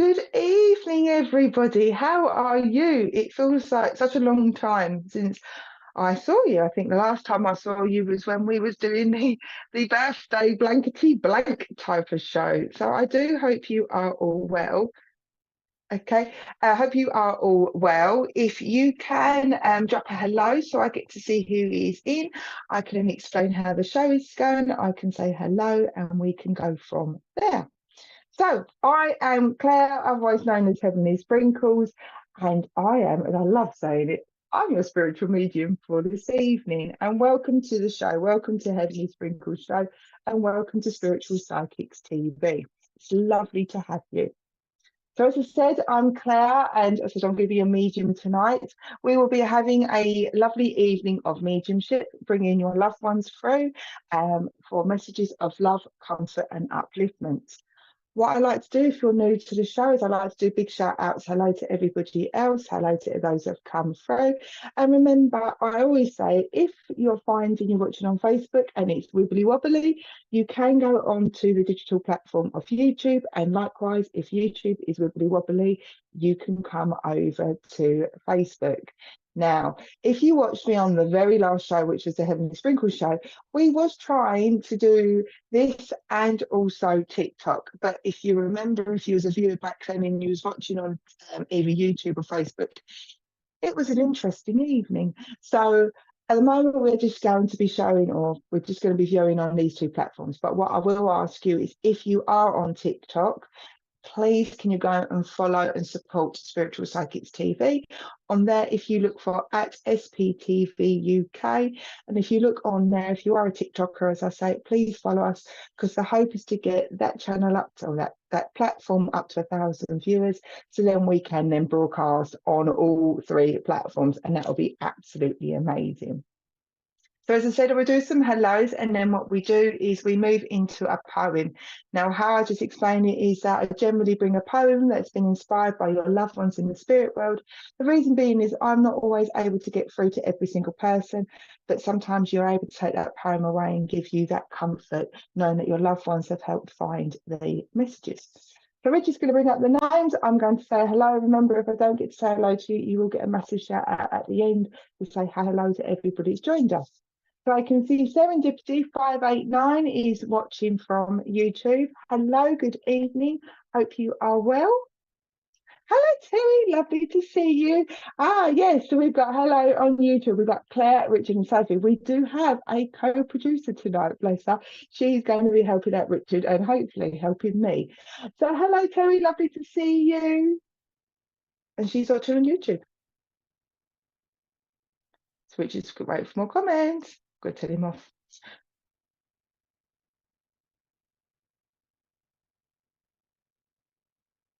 Good evening, everybody. How are you? It feels like such a long time since I saw you. I think the last time I saw you was when we was doing the birthday blankety blank type of show. So I do hope you are all well. Okay, I hope you are all well. If you can drop a hello so I get to see who is in, I can explain how the show is going. I can say hello and we can go from there. So I am Claire, otherwise known as Heavenly Sprinkles, and and I love saying it, I'm your spiritual medium for this evening. And welcome to the show. Welcome to Heavenly Sprinkles Show, and welcome to Spiritual Psychics TV. It's lovely to have you. So as I said, I'm Claire, and as I said, I'm going to be a medium tonight. We will be having a lovely evening of mediumship, bringing your loved ones through for messages of love, comfort, and upliftment. What I like to do, if you're new to the show, is I like to do big shout outs. Hello to everybody else. Hello to those that have come through. And remember, I always say, if you're finding you're watching on Facebook and it's wibbly wobbly, you can go on to the digital platform of YouTube. And likewise, if YouTube is wibbly wobbly, you can come over to Facebook. Now, if you watched me on the very last show, which was the Heavenly Sprinkles show, we was trying to do this and also TikTok. But if you remember, if you was a viewer back then and you was watching on either YouTube or Facebook, it was an interesting evening. So at the moment, we're just going to be showing, or we're just going to be viewing on these two platforms. But what I will ask you is, if you are on TikTok, please can you go and follow and support Spiritual Psychics TV. On there, if you look for at SPTV UK, and if you look on there, if you are a TikToker, as I say, please follow us, because the hope is to get that channel up to that platform up to 1,000 viewers, so then we can then broadcast on all three platforms, and that will be absolutely amazing. So as I said, we'll do some hellos, and then what we do is we move into a poem. Now, how I just explain it is that I generally bring a poem that's been inspired by your loved ones in the spirit world. The reason being is I'm not always able to get through to every single person, but sometimes you're able to take that poem away and give you that comfort, knowing that your loved ones have helped find the messages. So Richard's going to bring up the names. I'm going to say hello. Remember, if I don't get to say hello to you, you will get a massive shout out at the end to say hello to everybody who's joined us. So I can see Serendipity 589 is watching from YouTube. Hello, good evening. Hope you are well. Hello, Terry. Lovely to see you. Yes, so we've got hello on YouTube. We've got Claire, Richard, and Sophie. We do have a co-producer tonight, bless her. She's going to be helping out Richard and hopefully helping me. So hello, Terry. Lovely to see you. And she's watching on YouTube. So Richard's going to wait for more comments. Go tell him off.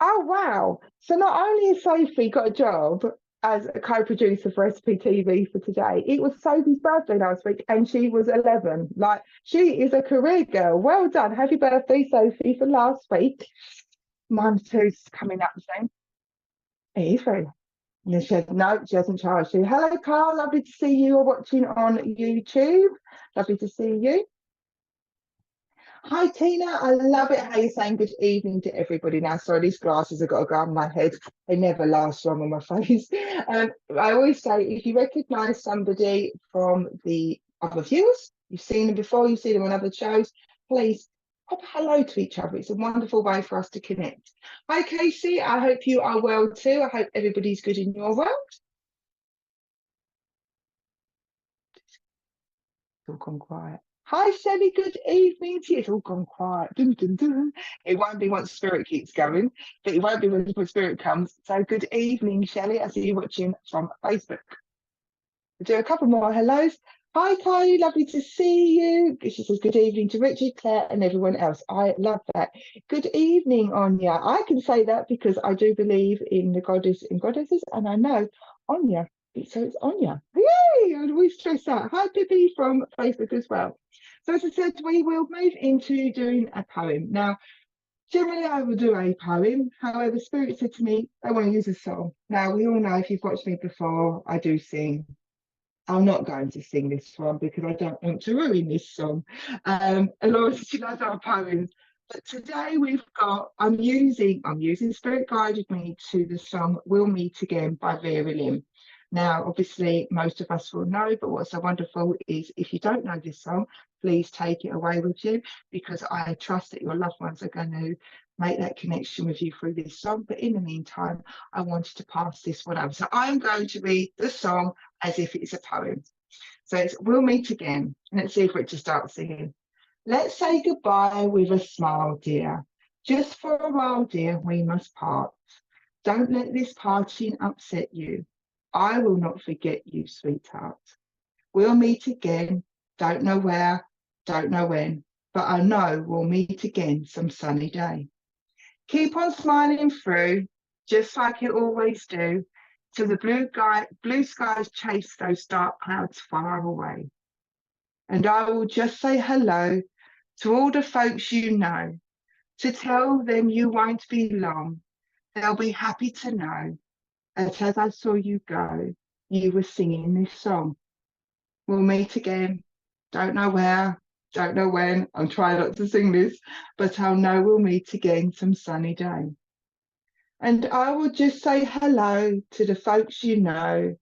Oh, wow. So not only has Sophie got a job as a co-producer for SPTV for today, it was Sophie's birthday last week and she was 11. Like, she is a career girl. Well done. Happy birthday, Sophie, for last week. Mine too's coming up soon. It is very. No, she hasn't charged you. Hello, Carl. Lovely to see you. You're watching on YouTube. Lovely to see you. Hi, Tina. I love it how you're saying good evening to everybody now. Sorry, these glasses have got to go on my head. They never last long on my face. I always say, if you recognise somebody from the other viewers, you've seen them before, you've seen them on other shows, please pop hello to each other. It's a wonderful way for us to connect. Hi, Casey. I hope you are well too. I hope everybody's good in your world. It's all gone quiet. Hi, Shelley. Good evening to you. It's all gone quiet. Dun, dun, dun. It won't be once spirit keeps going, but it won't be when spirit comes. So good evening, Shelley. I see you watching from Facebook. We'll do a couple more hellos. Hi, Kylie. Lovely to see you. She says good evening to Richard, Claire, and everyone else. I love that. Good evening, Anya. I can say that because I do believe in the goddess and goddesses, and I know Anya. So it's Anya. Yay! I always stress that. Hi, Pippi from Facebook as well. So as I said, we will move into doing a poem. Now, generally I will do a poem. However, Spirit said to me, they want to use a song. Now, we all know, if you've watched me before, I do sing. I'm not going to sing this one because I don't want to ruin this song. As long as she knows our poems. But today I'm using Spirit Guided Me to the song We'll Meet Again by Vera Lynn. Now, obviously, most of us will know, but what's so wonderful is if you don't know this song, please take it away with you, because I trust that your loved ones are going to make that connection with you through this song. But in the meantime, I wanted to pass this one over. So I'm going to read the song as if it's a poem. So it's We'll Meet Again. Let's see if Richard starts singing. Let's say goodbye with a smile, dear. Just for a while, dear, we must part. Don't let this parting upset you. I will not forget you, sweetheart. We'll meet again. Don't know where, don't know when, but I know we'll meet again some sunny day. Keep on smiling through, just like you always do, till the blue skies chase those dark clouds far away. And I will just say hello to all the folks you know, to tell them you won't be long. They'll be happy to know that as I saw you go, you were singing this song. We'll meet again. Don't know where, don't know when. I'm trying not to sing this, but I'll know we'll meet again some sunny day. And I will just say hello to the folks you know.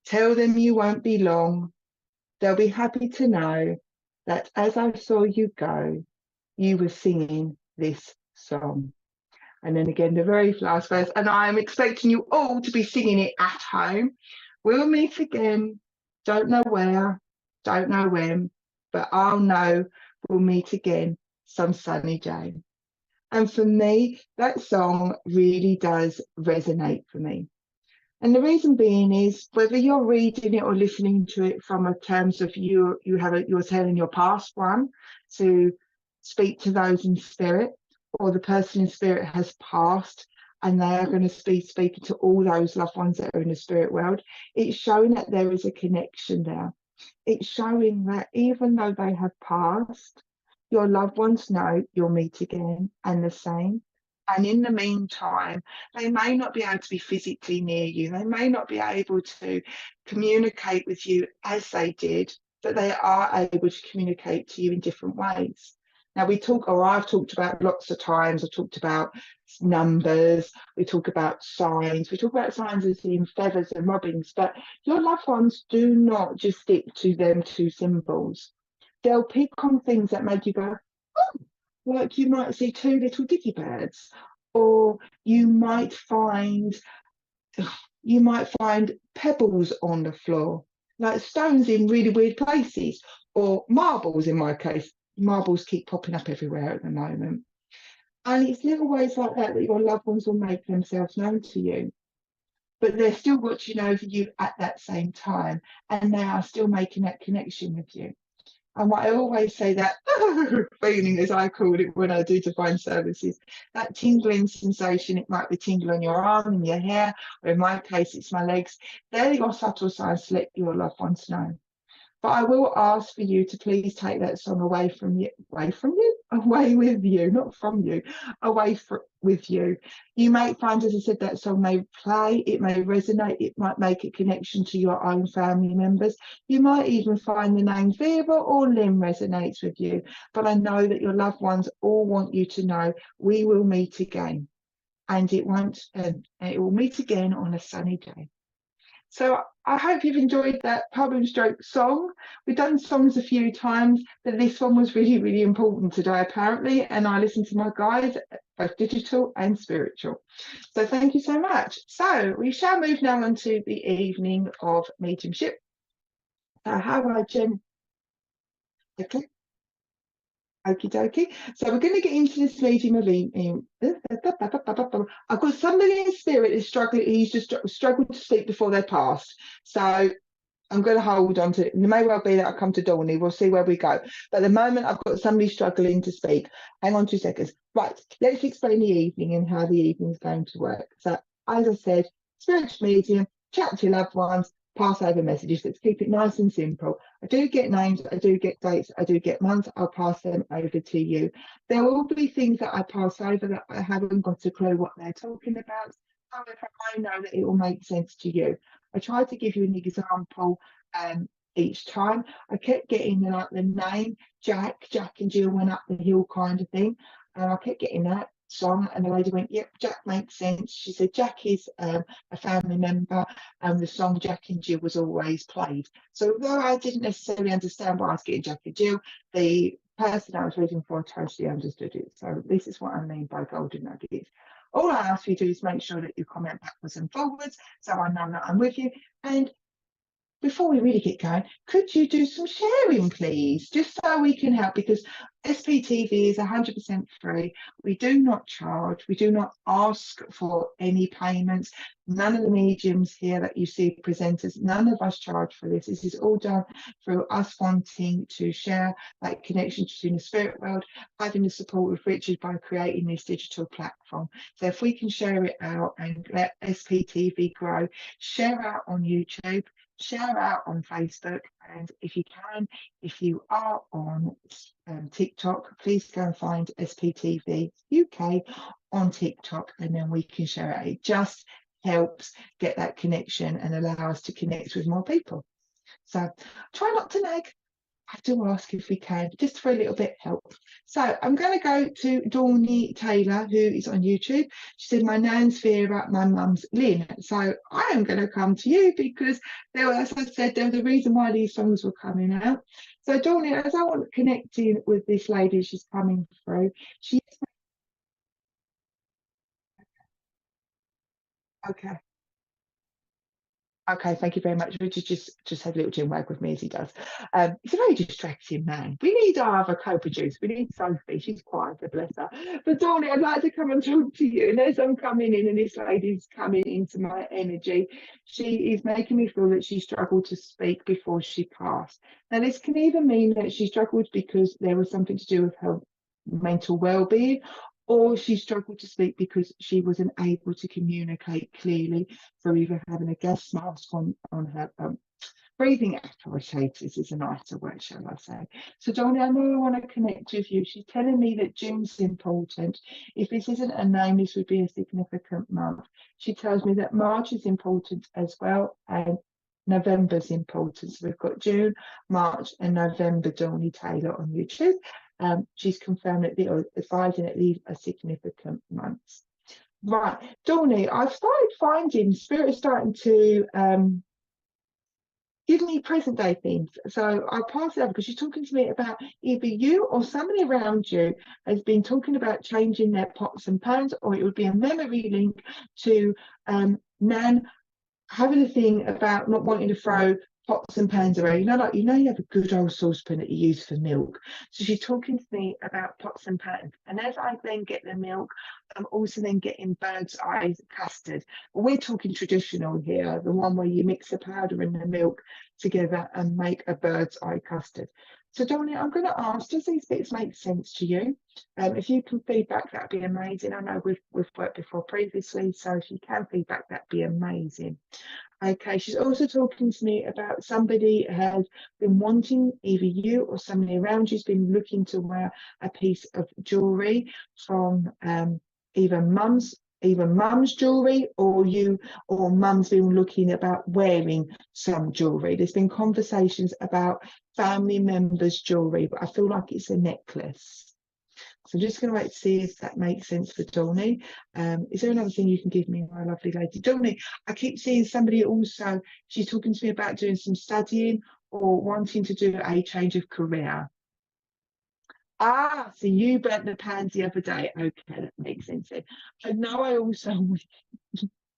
Tell them you won't be long. They'll be happy to know that as I saw you go, you were singing this song. And then again, the very last verse, and I am expecting you all to be singing it at home. We'll meet again, don't know where, don't know when, but I'll know we'll meet again some sunny day. And for me, that song really does resonate for me. And the reason being is whether you're reading it or listening to it from a terms of you're telling your past one to speak to those in spirit, or the person in spirit has passed and they are going to be speaking to all those loved ones that are in the spirit world, it's showing that there is a connection there. It's showing that even though they have passed, your loved ones know you'll meet again, and the same. And in the meantime, they may not be able to be physically near you. They may not be able to communicate with you as they did, but they are able to communicate to you in different ways. Now I've talked about lots of times, I've talked about numbers, we talk about signs as in feathers and robins, but your loved ones do not just stick to them two symbols. They'll pick on things that make you go, oh, like you might see two little dicky birds, or you might find pebbles on the floor, like stones in really weird places, or marbles in my case. Marbles keep popping up everywhere at the moment. And it's little ways like that that your loved ones will make themselves known to you. But they're still watching over you at that same time, and they are still making that connection with you. And what I always say, that feeling, as I call it when I do divine services, that tingling sensation, it might be tingle on your arm, in your hair, or in my case, it's my legs. They're your subtle signs to let your loved ones know. But I will ask for you to please take that song away with you, not from you, with you. You might find, as I said, that song may play, it may resonate, it might make a connection to your own family members. You might even find the name Vera or Lynn resonates with you. But I know that your loved ones all want you to know we will meet again, and it will meet again on a sunny day. So I hope you've enjoyed that poem stroke song. We've done songs a few times, but this one was really, really important today, apparently. And I listened to my guides, both digital and spiritual. So thank you so much. So we shall move now on to the evening of mediumship. So how I okay. Okie dokie. So we're going to get into this medium of evening. I've got somebody in spirit who's struggling. He's just struggled to speak before they passed. So I'm going to hold on to it. It may well be that I come to Dawney. We'll see where we go. But at the moment, I've got somebody struggling to speak. Hang on 2 seconds. Right. Let's explain the evening and how the evening is going to work. So as I said, spiritual medium, chat to your loved ones, pass over messages. Let's keep it nice and simple. I do get names, I do get dates, I do get months. I'll pass them over to you. There will be things that I pass over that I haven't got a clue what they're talking about. However, I know that it will make sense to you. I tried to give you an example each time. I kept getting the name Jack and Jill went up the hill kind of thing. And I kept getting that song, and the lady went, "Yep, Jack makes sense." She said, "Jack is a family member, and the song Jack and Jill was always played." So although I didn't necessarily understand why I was getting Jack and Jill, the person I was reading for totally understood it. So this is what I mean by golden nuggets. All I ask you to do is make sure that you comment backwards and forwards so I know that I'm with you. And before we really get going, could you do some sharing, please? Just so we can help, because SPTV is 100% free. We do not charge. We do not ask for any payments. None of the mediums here that you see presenters, none of us charge for this. This is all done through us wanting to share that connection between the spirit world, having the support of Richard by creating this digital platform. So if we can share it out and let SPTV grow, share out on YouTube, share out on Facebook, and if you can, if you are on TikTok, please go and find SPTV UK on TikTok, and then we can share it. It just helps get that connection and allow us to connect with more people. So try not to nag. I do ask if we can, just for a little bit of help. So I'm going to go to Dawny Taylor, who is on YouTube. She said, "My nan's fear about my mum's Lynn." So I am going to come to you because, there, as I said, there was a reason why these songs were coming out. So Dawny, as I want to connect in with this lady, she's coming through. She okay. Okay, thank you very much. Richard just had a little gym wag with me as he does. He's a very distracting man. We need our other co-producer. We need Sophie. She's quieter, bless her. But Dawny, I'd like to come and talk to you. And as I'm coming in and this lady's coming into my energy, she is making me feel that she struggled to speak before she passed. Now, this can either mean that she struggled because there was something to do with her mental well-being, or she struggled to speak because she wasn't able to communicate clearly for either having a gas mask on her breathing apparatus is a nicer word, shall I say. So Dawny, I know I want to connect with you. She's telling me that June's important. If this isn't a name, this would be a significant month. She tells me that March is important as well, and November's important. So we've got June, March, and November. Dawny Taylor on YouTube. She's confirmed that or advising at least a significant months. Right, Dawny, I've started finding Spirit is starting to give me present day things. So I'll pass it over because she's talking to me about either you or somebody around you has been talking about changing their pots and pans, or it would be a memory link to Nan having a thing about not wanting to throw pots and pans away. Like you have a good old saucepan that you use for milk. So she's talking to me about pots and pans. And as I then get the milk, I'm also then getting bird's eye custard. We're talking traditional here, the one where you mix the powder and the milk together and make a bird's eye custard. So Dawny, I'm going to ask, does these bits make sense to you? If you can feedback, that'd be amazing. I know we've worked before previously, so if you can feedback, that'd be amazing. Okay, she's also talking to me about somebody has been wanting, either you or somebody around you's been looking to wear a piece of jewellery from either mum's jewellery, or mum's been looking about wearing some jewellery. There's been conversations about family members' jewellery, but I feel like it's a necklace. So I'm just going to wait to see if that makes sense for Dawny. Is there another thing you can give me, my lovely lady? Dawny, I keep seeing somebody also, she's talking to me about doing some studying or wanting to do a change of career. Ah, so you burnt the pans the other day. Okay, that makes sense then. I know I also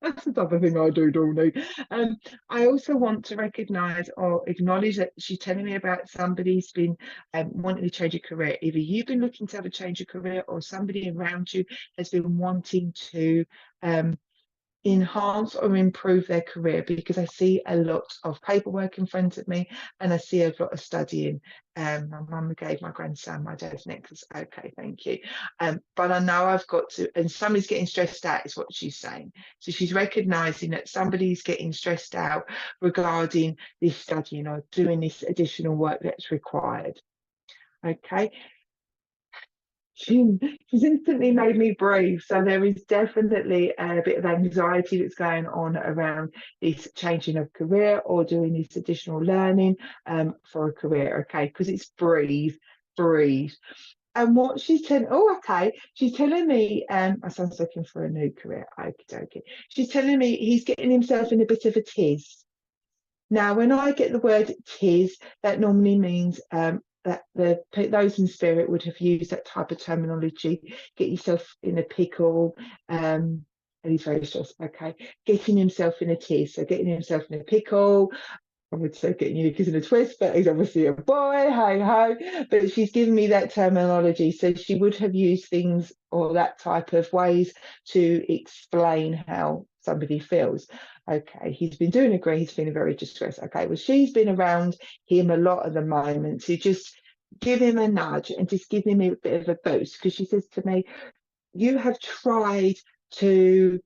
that's the type of thing I do, Dawny. I also want to recognise or acknowledge that she's telling me about somebody's been wanting to change a career. Either you've been looking to have a change of career, or somebody around you has been wanting to enhance or improve their career, because I see a lot of paperwork in front of me and I see a lot of studying. My mum gave my grandson my dad's necklace. Okay, thank you. But I know I've got to, and somebody's getting stressed out is what she's saying. So she's recognising that somebody's getting stressed out regarding this studying or doing this additional work that's required. Okay. She's instantly made me brave. So there is definitely a bit of anxiety that's going on around this changing of career or doing this additional learning for a career. Okay, because it's breathe. And what she's telling, oh, okay, she's telling me, my son's looking for a new career. Okie dokie. She's telling me he's getting himself in a bit of a tiz. Now, when I get the word tiz, that normally means that those in spirit would have used that type of terminology. Get yourself in a pickle. And he's very stressed. Okay, getting himself in a tiz. So getting himself in a pickle. I would say getting your knickers in a twist, but he's obviously a boy, hey ho. But she's given me that terminology. So she would have used things or that type of ways to explain how somebody feels. Okay, he's been doing a great, he's feeling very distressed. Okay, well, she's been around him a lot at the moment to just give him a nudge and just give him a bit of a boost, because she says to me, you have tried to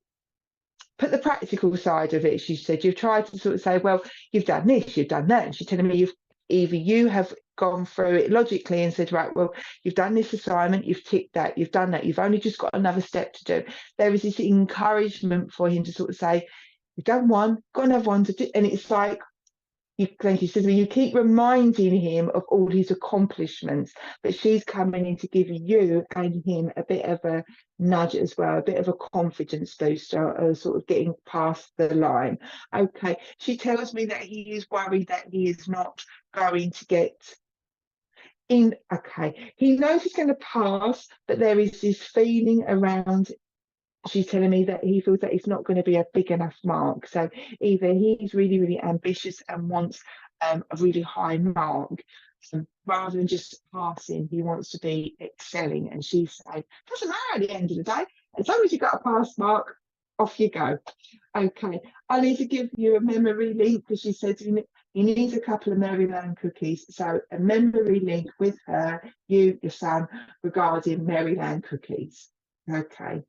put the practical side of it. She said, you've tried to sort of say, well, you've done this, you've done that. And she's telling me you have gone through it logically and said, right, well, you've done this assignment, you've ticked that, you've done that, you've only just got another step to do. There is this encouragement for him to sort of say, you've done one, got another one to do. And it's like, thank you, Susan. You keep reminding him of all his accomplishments, but she's coming in to give you and him a bit of a nudge as well, a bit of a confidence booster, sort of getting past the line. Okay, she tells me that he is worried that he is not going to get in. Okay, he knows he's going to pass, but there is this feeling around. She's telling me that he feels that it's not going to be a big enough mark. So either he's really, really ambitious and wants a really high mark, rather than just passing, he wants to be excelling. And she's saying, doesn't matter at the end of the day, as long as you got a pass mark, off you go. Okay, I need to give you a memory link, because she said he needs a couple of Maryland cookies. So a memory link with her, your son, regarding Maryland cookies. Okay.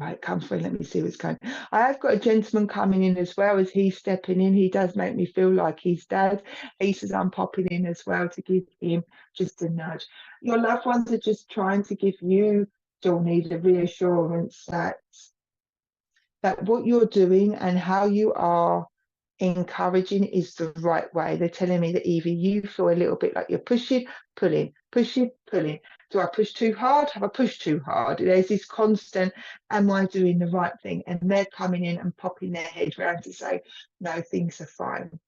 All right, come through. Let me see what's going. I have got a gentleman coming in as well as he's stepping in. He does make me feel like he's dad. He says I'm popping in as well to give him just a nudge. Your loved ones are just trying to give you, Johnny, the reassurance that what you're doing and how you are encouraging is the right way. They're telling me that either you feel a little bit like you're pushing, pulling, pushing, pulling. Do I push too hard? Have I pushed too hard? There's this constant, am I doing the right thing? And they're coming in and popping their head round to say, no, things are fine.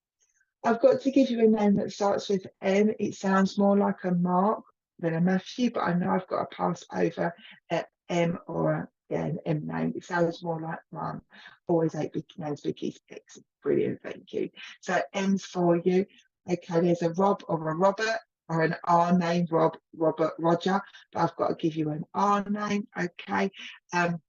I've got to give you a name that starts with M. It sounds more like a Mark than a Matthew, but I know I've got to pass over at M or an M name. It sounds more like one. Always 8 big names, Vicky's. Excellent, brilliant, thank you. So M's for you. Okay, there's a Rob or a Robert or an R name, Rob, Robert, Roger, but I've got to give you an R name. Okay. And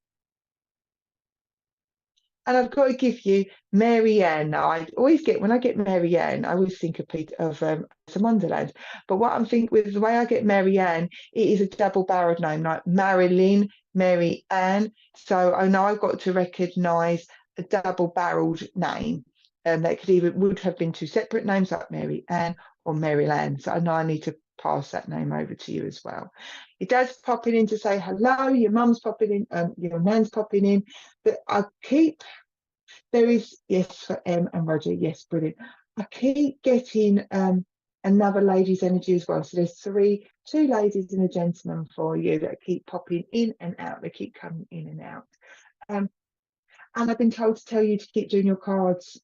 I've got to give you Mary Ann. Now, I always get, when I get Mary Ann, I always think of some Wonderland. But what I'm thinking with the way I get Mary Ann, it is a double-barreled name, like Marilyn, Mary Ann. So I know I've got to recognise a double-barreled name. That would have been two separate names, like Mary Ann or Maryland. So I know I need to pass that name over to you as well. It does pop in to say hello. Your mum's popping in, your nan's popping in. But I keep, there is, yes, for M and Roger, yes, brilliant. I keep getting another lady's energy as well. So there's two ladies and a gentleman for you that keep popping in and out. They keep coming in and out. And I've been told to tell you to keep doing your cards.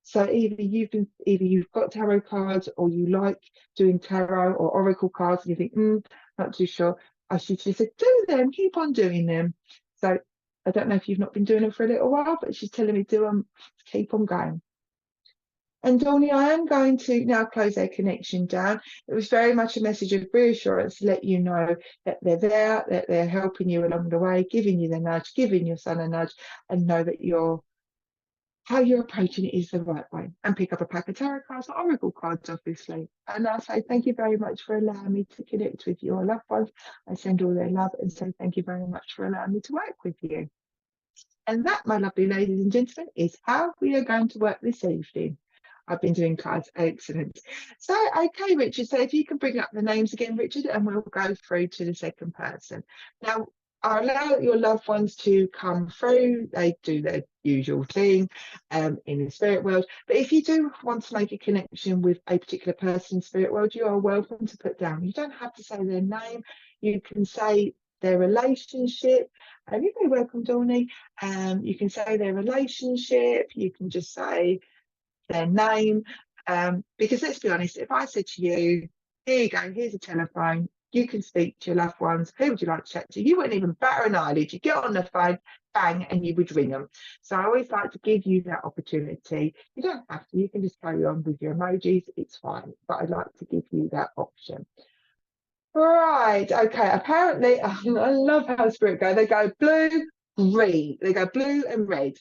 So either you've got tarot cards, or you like doing tarot or oracle cards, and you think, not too sure. I should just say, do them, keep on doing them. So I don't know if you've not been doing them for a little while, but she's telling me do them, keep on going. And Donnie, I am going to now close their connection down. It was very much a message of reassurance to let you know that they're there, that they're helping you along the way, giving you the nudge, giving your son a nudge, and know that how you're approaching it is the right way. And pick up a pack of tarot cards or oracle cards, obviously. And I'll say thank you very much for allowing me to connect with your loved ones. I send all their love and say thank you very much for allowing me to work with you. And that, my lovely ladies and gentlemen, is how we are going to work this evening. I've been doing cards, excellent. So, okay, Richard, so if you can bring up the names again, Richard, and we'll go through to the second person. Now, allow your loved ones to come through. They do their usual thing in the spirit world. But if you do want to make a connection with a particular person in spirit world, you are welcome to put down. You don't have to say their name. You can say their relationship. You're very welcome, Dawny. You can say their relationship. You can just say their name. Because let's be honest, if I said to you, here you go, here's a telephone, you can speak to your loved ones, who would you like to chat to? You wouldn't even batter an eyelid. You get on the phone, bang, and you would ring them. So I always like to give you that opportunity. You don't have to, you can just carry on with your emojis, it's fine. But I'd like to give you that option. Right, okay. Apparently, I love how spirit go. They go blue, green. They go blue and red.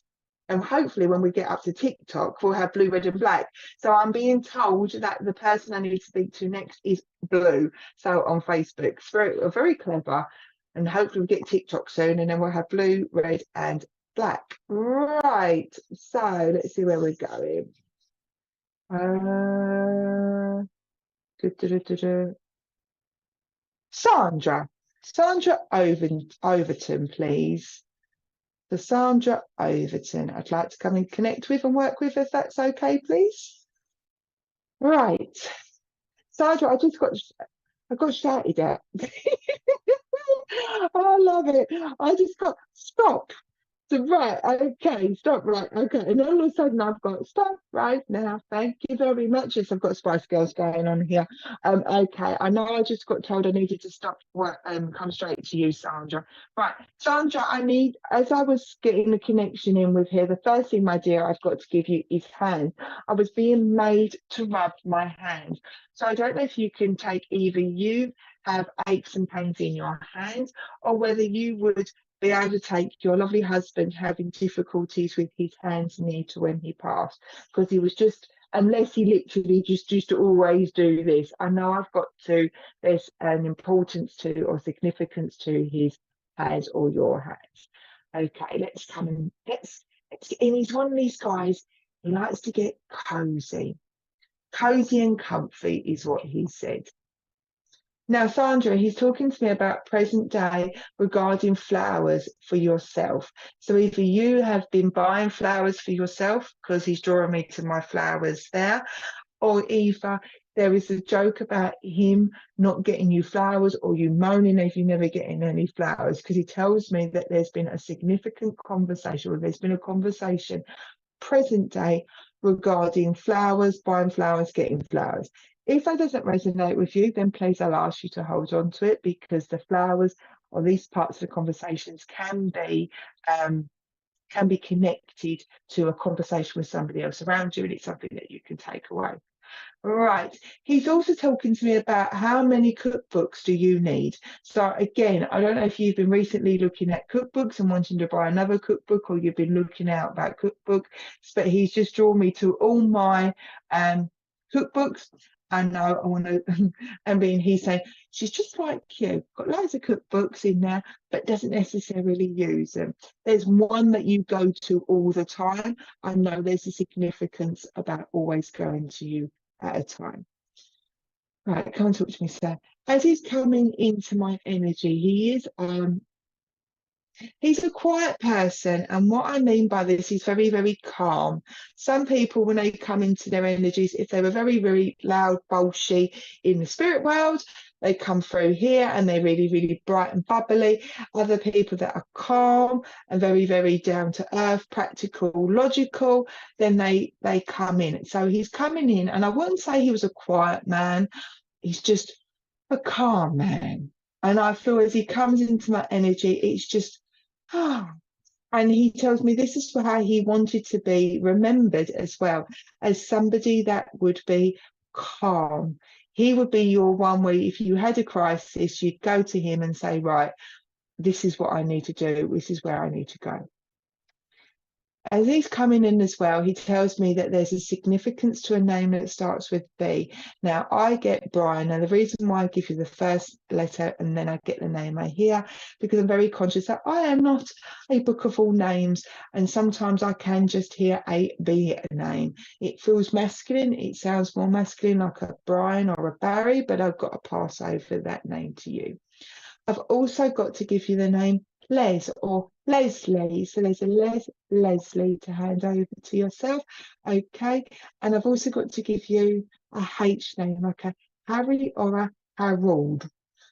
And hopefully, when we get up to TikTok, we'll have blue, red, and black. So I'm being told that the person I need to speak to next is blue. So on Facebook, spirit are very clever. And hopefully, we'll get TikTok soon, and then we'll have blue, red, and black. Right. So let's see where we're going. Sandra Overton, please. So Sandra Overton, I'd like to come and connect with and work with, if that's okay, please. Right, Sandra, I got shouted at. I love it. I just got stop. So right, okay, stop, right, okay. And all of a sudden I've got stop right now. Thank you very much. Yes, I've got Spice Girls going on here. Okay, I know I just got told I needed to stop work come straight to you, Sandra. Right, Sandra, as I was getting the connection in with here, the first thing, my dear, I've got to give you is hand. I was being made to rub my hand. So I don't know if you can take either you have aches and pains in your hands, or whether you would be able to take your lovely husband having difficulties with his hands near to when he passed, because he was just, unless he literally just used to always do this. I know there's an importance to or significance to his hands or your hands. Okay, let's come and let's get in. He's one of these guys, he likes to get cozy. Cozy and comfy is what he said. Now, Sandra, he's talking to me about present day regarding flowers for yourself. So either you have been buying flowers for yourself, because he's drawing me to my flowers there, or either there is a joke about him not getting you flowers, or you moaning if you're never getting any flowers, because he tells me that there's been a significant conversation, or there's been a conversation present day regarding flowers, buying flowers, getting flowers. If that doesn't resonate with you, then please I'll ask you to hold on to it, because the flowers or these parts of the conversations can be connected to a conversation with somebody else around you, and it's something that you can take away. Right. He's also talking to me about how many cookbooks do you need. So again, I don't know if you've been recently looking at cookbooks and wanting to buy another cookbook, or you've been looking out about cookbooks, but he's just drawn me to all my cookbooks. I know I want to, he's saying, she's just like you, got loads of cookbooks in there, but doesn't necessarily use them. There's one that you go to all the time. I know there's a significance about always going to you at a time. Right, come and talk to me, sir. As he's coming into my energy, he's a quiet person, and what I mean by this, he's very, very calm. Some people, when they come into their energies, if they were very, very loud, bolshy in the spirit world, they come through here and they're really, really bright and bubbly. Other people that are calm and very, very down to earth, practical, logical, then they come in. So he's coming in, and I wouldn't say he was a quiet man. He's just a calm man. And I feel as he comes into my energy, it's just, and he tells me this is how he wanted to be remembered as well, as somebody that would be calm. He would be your one where if you had a crisis, you'd go to him and say, right, this is what I need to do. This is where I need to go. As he's coming in as well, he tells me that there's a significance to a name that starts with B. Now, I get Brian, and the reason why I give you the first letter and then I get the name I hear, because I'm very conscious that I am not a book of all names, and sometimes I can just hear a B name. It feels masculine, it sounds more masculine, like a Brian or a Barry, but I've got to pass over that name to you. I've also got to give you the name Les or Leslie. So there's a Leslie to hand over to yourself. Okay. And I've also got to give you a H name, like a Harry or a Harold.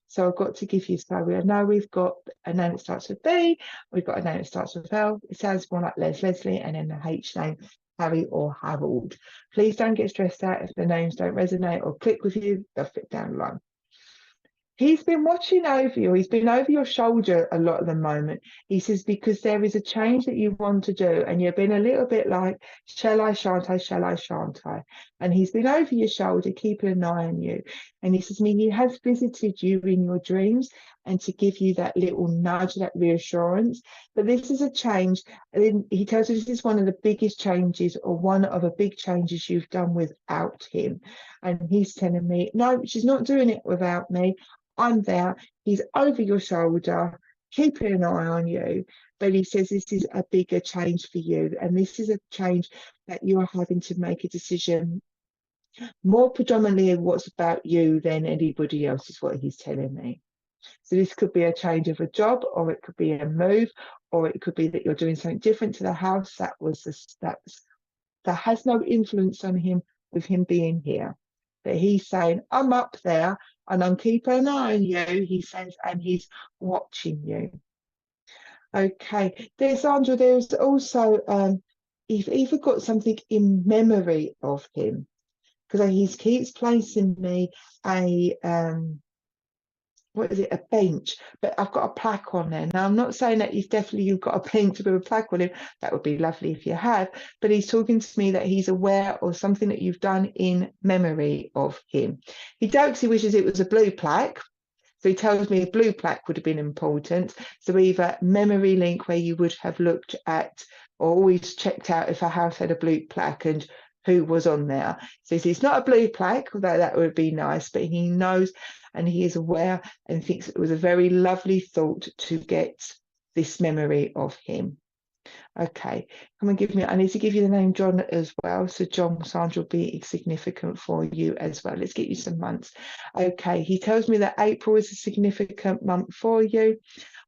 So I've got to give you, so I know we've got a name that starts with B, we've got a name that starts with L. It sounds more like Leslie, and then the H name, Harry or Harold. Please don't get stressed out if the names don't resonate or click with you, they'll fit down the line. He's been watching over you. He's been over your shoulder a lot at the moment. He says, because there is a change that you want to do, and you've been a little bit like, shall I, shan't I, shall I, shan't I? And he's been over your shoulder, keeping an eye on you. And he says to me, he has visited you in your dreams and to give you that little nudge, that reassurance. But this is a change. And he tells you this is one of the biggest changes, or one of the big changes you've done without him. And he's telling me, no, she's not doing it without me. I'm there. He's over your shoulder, keeping an eye on you. But he says this is a bigger change for you. And this is a change that you are having to make a decision more predominantly of what's about you than anybody else, is what he's telling me. So this could be a change of a job, or it could be a move, or it could be that you're doing something different to the house that has no influence on him with him being here. But he's saying, I'm up there and I'm keeping an eye on you, he says, and he's watching you. Okay, Sandra, there's also, you've either got something in memory of him, because he keeps placing me a, what is it, a bench, but I've got a plaque on there. Now, I'm not saying that you've got a bench with a plaque on him. That would be lovely if you have, but he's talking to me that he's aware of something that you've done in memory of him. He jokes he wishes it was a blue plaque. So he tells me a blue plaque would have been important. So either memory link where you would have looked at or always checked out if a house had a blue plaque and who was on there. So it's not a blue plaque, although that would be nice, but he knows and he is aware and thinks it was a very lovely thought to get this memory of him. Okay, come and give me, I need to give you the name John as well. So John, Sandra, will be significant for you as well. Let's get you some months. Okay, he tells me that April is a significant month for you.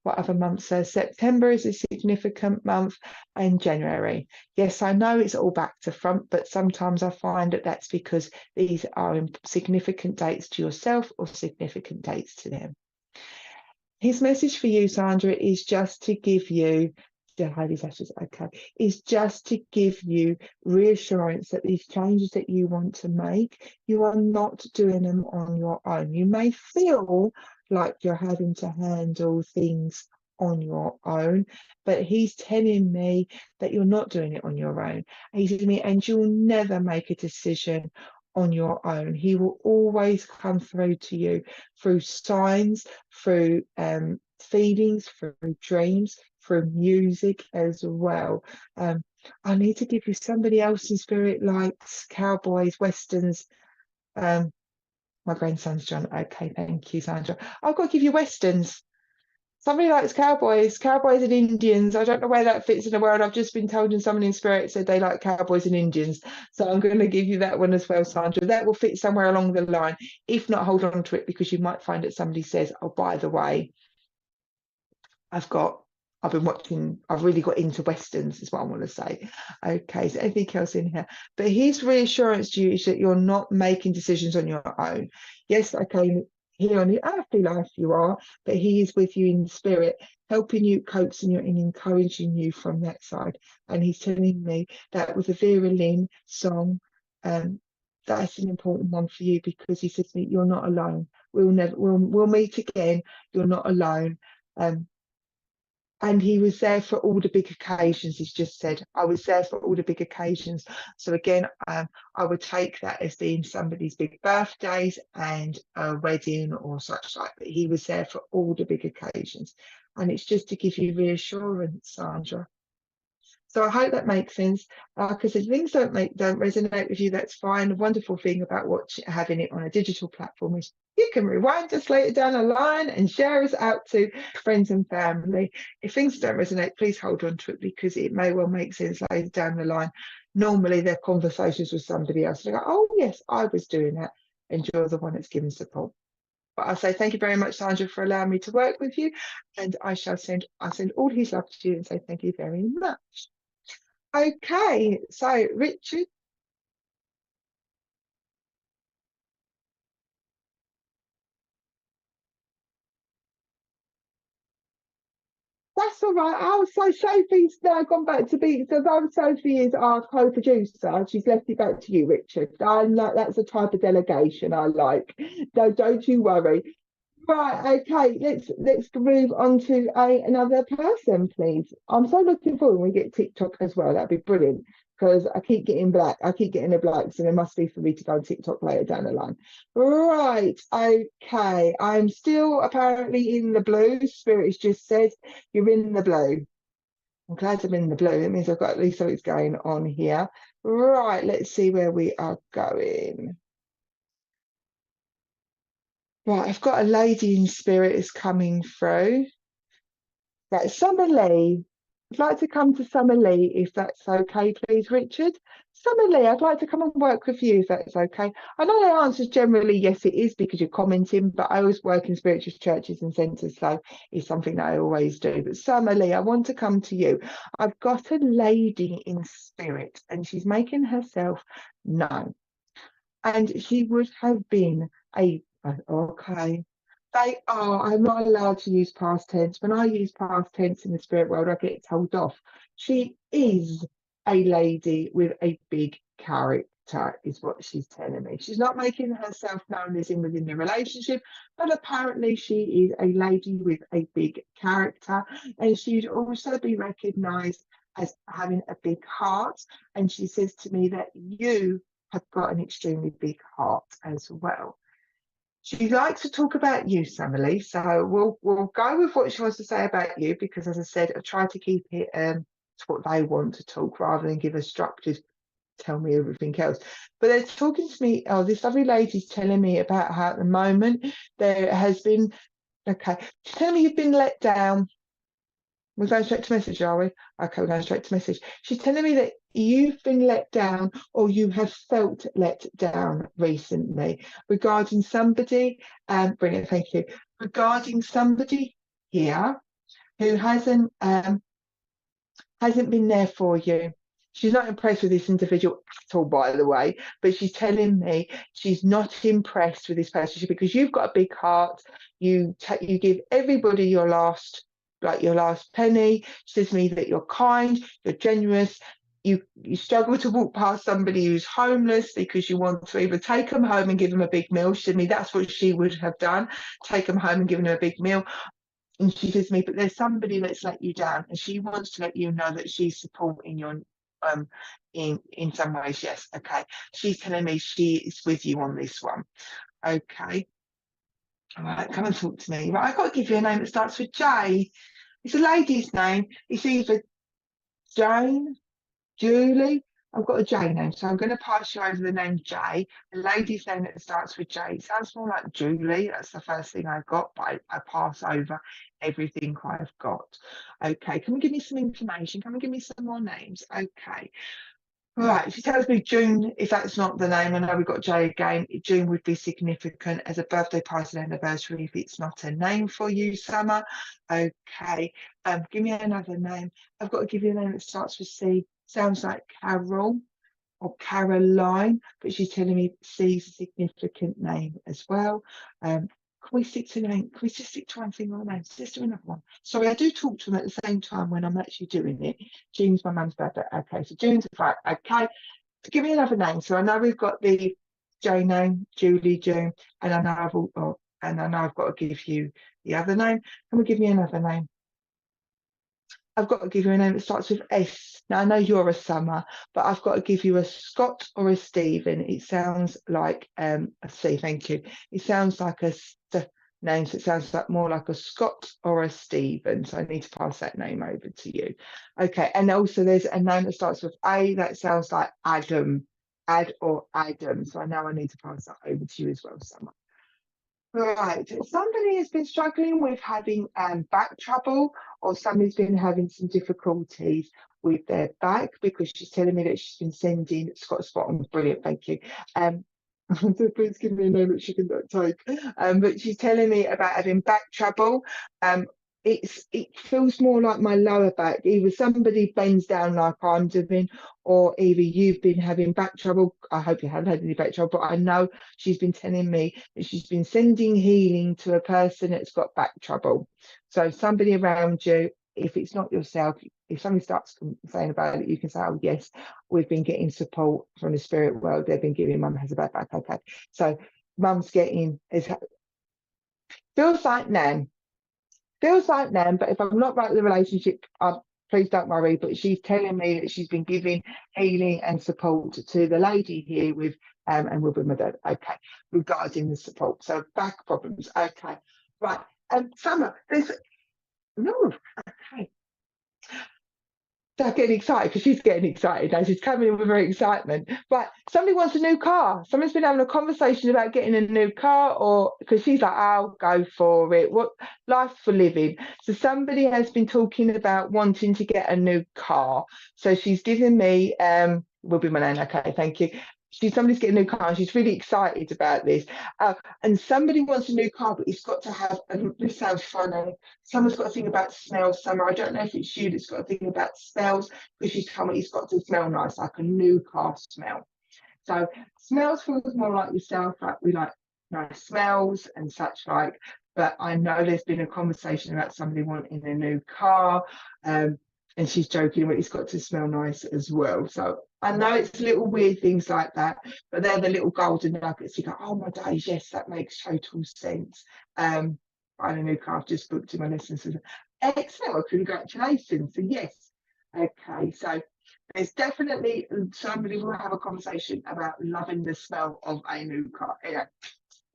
What other months? September is a significant month, and January. Yes, I know it's all back to front, but sometimes I find that that's because these are significant dates to yourself or significant dates to them. His message for you, Sandra, is just to give you, okay, is just to give you reassurance that these changes that you want to make, you are not doing them on your own. You may feel like you're having to handle things on your own, but he's telling me that you're not doing it on your own. He's telling me, and you'll never make a decision on your own. He will always come through to you through signs, through feelings, through dreams, through music as well. I need to give you somebody else in spirit likes cowboys, westerns. My grandson's John. Okay, thank you, Sandra. I've got to give you westerns. Somebody likes cowboys and Indians. I don't know where that fits in the world. I've just been told, and someone in spirit said they like cowboys and Indians. So I'm going to give you that one as well, Sandra. That will fit somewhere along the line. If not, hold on to it, because you might find that somebody says, oh, by the way, I've really got into westerns, is what I want to say. Okay, so anything else in here? But his reassurance to you is that you're not making decisions on your own. Yes, okay, here on the earthly life you are, but he is with you in spirit, helping you, coaxing you and encouraging you from that side. And he's telling me that with the Vera Lynn song, that's an important one for you, because he says to me, you're not alone. We'll meet again. You're not alone. And he was there for all the big occasions. He's just said, I was there for all the big occasions. So again, I would take that as being somebody's big birthdays and a wedding or such like. But he was there for all the big occasions. And it's just to give you reassurance, Sandra. So I hope that makes sense. Because if things don't resonate with you, that's fine. The wonderful thing about having it on a digital platform is you can rewind us later down the line and share us out to friends and family. If things don't resonate, please hold on to it, because it may well make sense later down the line. Normally they're conversations with somebody else. They go, oh yes, I was doing that. And you're the one that's giving support. But I say thank you very much, Sandra, for allowing me to work with you, and I send all his love to you and say thank you very much. Okay, so Richard. That's all right. Oh, so Sophie's now gone back to be. So though Sophie is our co-producer, she's left it back to you, Richard. I like that's a type of delegation I like. No, don't you worry. Right, okay, let's move on to another person, please. I'm so looking forward when we get TikTok as well. That'd be brilliant because I keep getting a black, so there must be for me to go on TikTok later down the line. Right, okay. I'm still apparently in the blue. Spirit has just said you're in the blue. I'm glad I'm in the blue. It means I've got at least something's going on here. Right, let's see where we are going. Right, I've got a lady in spirit is coming through. Right, Summer Lee. I'd like to come to Summer Lee if that's okay, please, Richard. Summer Lee, I'd like to come and work with you if that's okay. I know the answer is generally yes, it is because you're commenting, but I always work in spiritual churches and centres, so it's something that I always do. But Summer Lee, I want to come to you. I've got a lady in spirit and she's making herself known. And she would have been a, okay. They are. I'm not allowed to use past tense. When I use past tense in the spirit world, I get told off. She is a lady with a big character, is what she's telling me. She's not making herself known as in within the relationship, but apparently she is a lady with a big character, and she'd also be recognised as having a big heart. And she says to me that you have got an extremely big heart as well. She likes to talk about you, Emily. So we'll go with what she wants to say about you because, as I said, I try to keep it to what they want to talk rather than give a structured tell me everything else. But they're talking to me. Oh, this lovely lady's telling me about how at the moment there has been. Okay, she's telling me you've been let down. We're going straight to message, are we? Okay, we're going straight to message. She's telling me that you've been let down or you have felt let down recently regarding somebody, brilliant, thank you, regarding somebody here who hasn't been there for you. She's not impressed with this individual at all, by the way, but she's telling me she's not impressed with this person because you've got a big heart. You give everybody your last penny. She says to me that you're kind, you're generous. You struggle to walk past somebody who's homeless because you want to either take them home and give them a big meal. She said to me that's what she would have done, take them home and given them a big meal. And she says to me, but there's somebody that's let you down, and she wants to let you know that she's supporting you in some ways. Yes, okay. She's telling me she is with you on this one. Okay. All right, come and talk to me. Right, I've got to give you a name that starts with J. It's a lady's name. It's either Jane, Julie. I've got a J name, so I'm going to pass you over the name J. A lady's name that starts with J. It sounds more like Julie. That's the first thing I've got, but I pass over everything I've got. Okay, can we give me some information? Can we give me some more names? Okay. Right, she tells me June, if that's not the name, I know we've got J again, June would be significant as a birthday, party, and anniversary if it's not a name for you, Summer. Okay, give me another name. I've got to give you a name that starts with C. Sounds like Carol or Caroline, but she's telling me C is a significant name as well. Can we stick to name? Can we just stick to one thing or name? Let's do another one. Sorry, I do talk to them at the same time when I'm actually doing it. June's my mum's birthday. Okay, so June's right. Okay, give me another name. So I know we've got the J name, Julie, June, and I know I've got to give you the other name. Can we give me another name? I've got to give you a name that starts with S. Now, I know you're a Summer, but I've got to give you a Scott or a Stephen. It sounds like a C, thank you. It sounds like a name, so it sounds like more like a Scott or a Stephen. So I need to pass that name over to you. Okay, and also there's a name that starts with A that sounds like Adam, or Adam. So I know I need to pass that over to you as well, Summer. Right, somebody has been struggling with having back trouble, or somebody's been having some difficulties with their back because she's telling me that she's been sending Scott Spot on. Brilliant, thank you. So please give me a name that she can take. But she's telling me about having back trouble. Um, it feels more like my lower back. Either somebody bends down like I'm doing, or either you've been having back trouble. I hope you haven't had any back trouble, but I know she's been telling me that she's been sending healing to a person that's got back trouble. So somebody around you, if it's not yourself, if somebody starts saying about it, you can say, "Oh yes, we've been getting support from the spirit world. They've been giving mum has a bad back." Okay, so mum's getting feels like Nan, feels like Nan. But if I'm not right with the relationship, please don't worry. But she's telling me that she's been giving healing and support to the lady here with and will be my dad. Okay, regarding the support. So back problems. Okay, right. Summer, there's no. Okay. So getting excited because she's getting excited now. She's coming in with her excitement. Right, somebody wants a new car. Somebody's been having a conversation about getting a new car, or because she's like, "I'll go for it." What life for living? So somebody has been talking about wanting to get a new car. So she's given me will be my name. Okay, thank you. Somebody's getting a new car and she's really excited about this. And somebody wants a new car, but it's got to have. This sounds funny. Someone's got a thing about smells, Summer. I don't know if it's you that's got a thing about smells, because she's told me it's got to smell nice, like a new car smell. So smells feels more like yourself, like we like nice smells and such like. But I know there's been a conversation about somebody wanting a new car, and she's joking, but it's got to smell nice as well. So I know it's little weird things like that, but they're the little golden nuggets. You go, oh my days, yes, that makes total sense. Buying a new car, I've just booked in my lessons. Excellent, well, congratulations. So yes, okay, so there's definitely somebody will have a conversation about loving the smell of a new car. Yeah,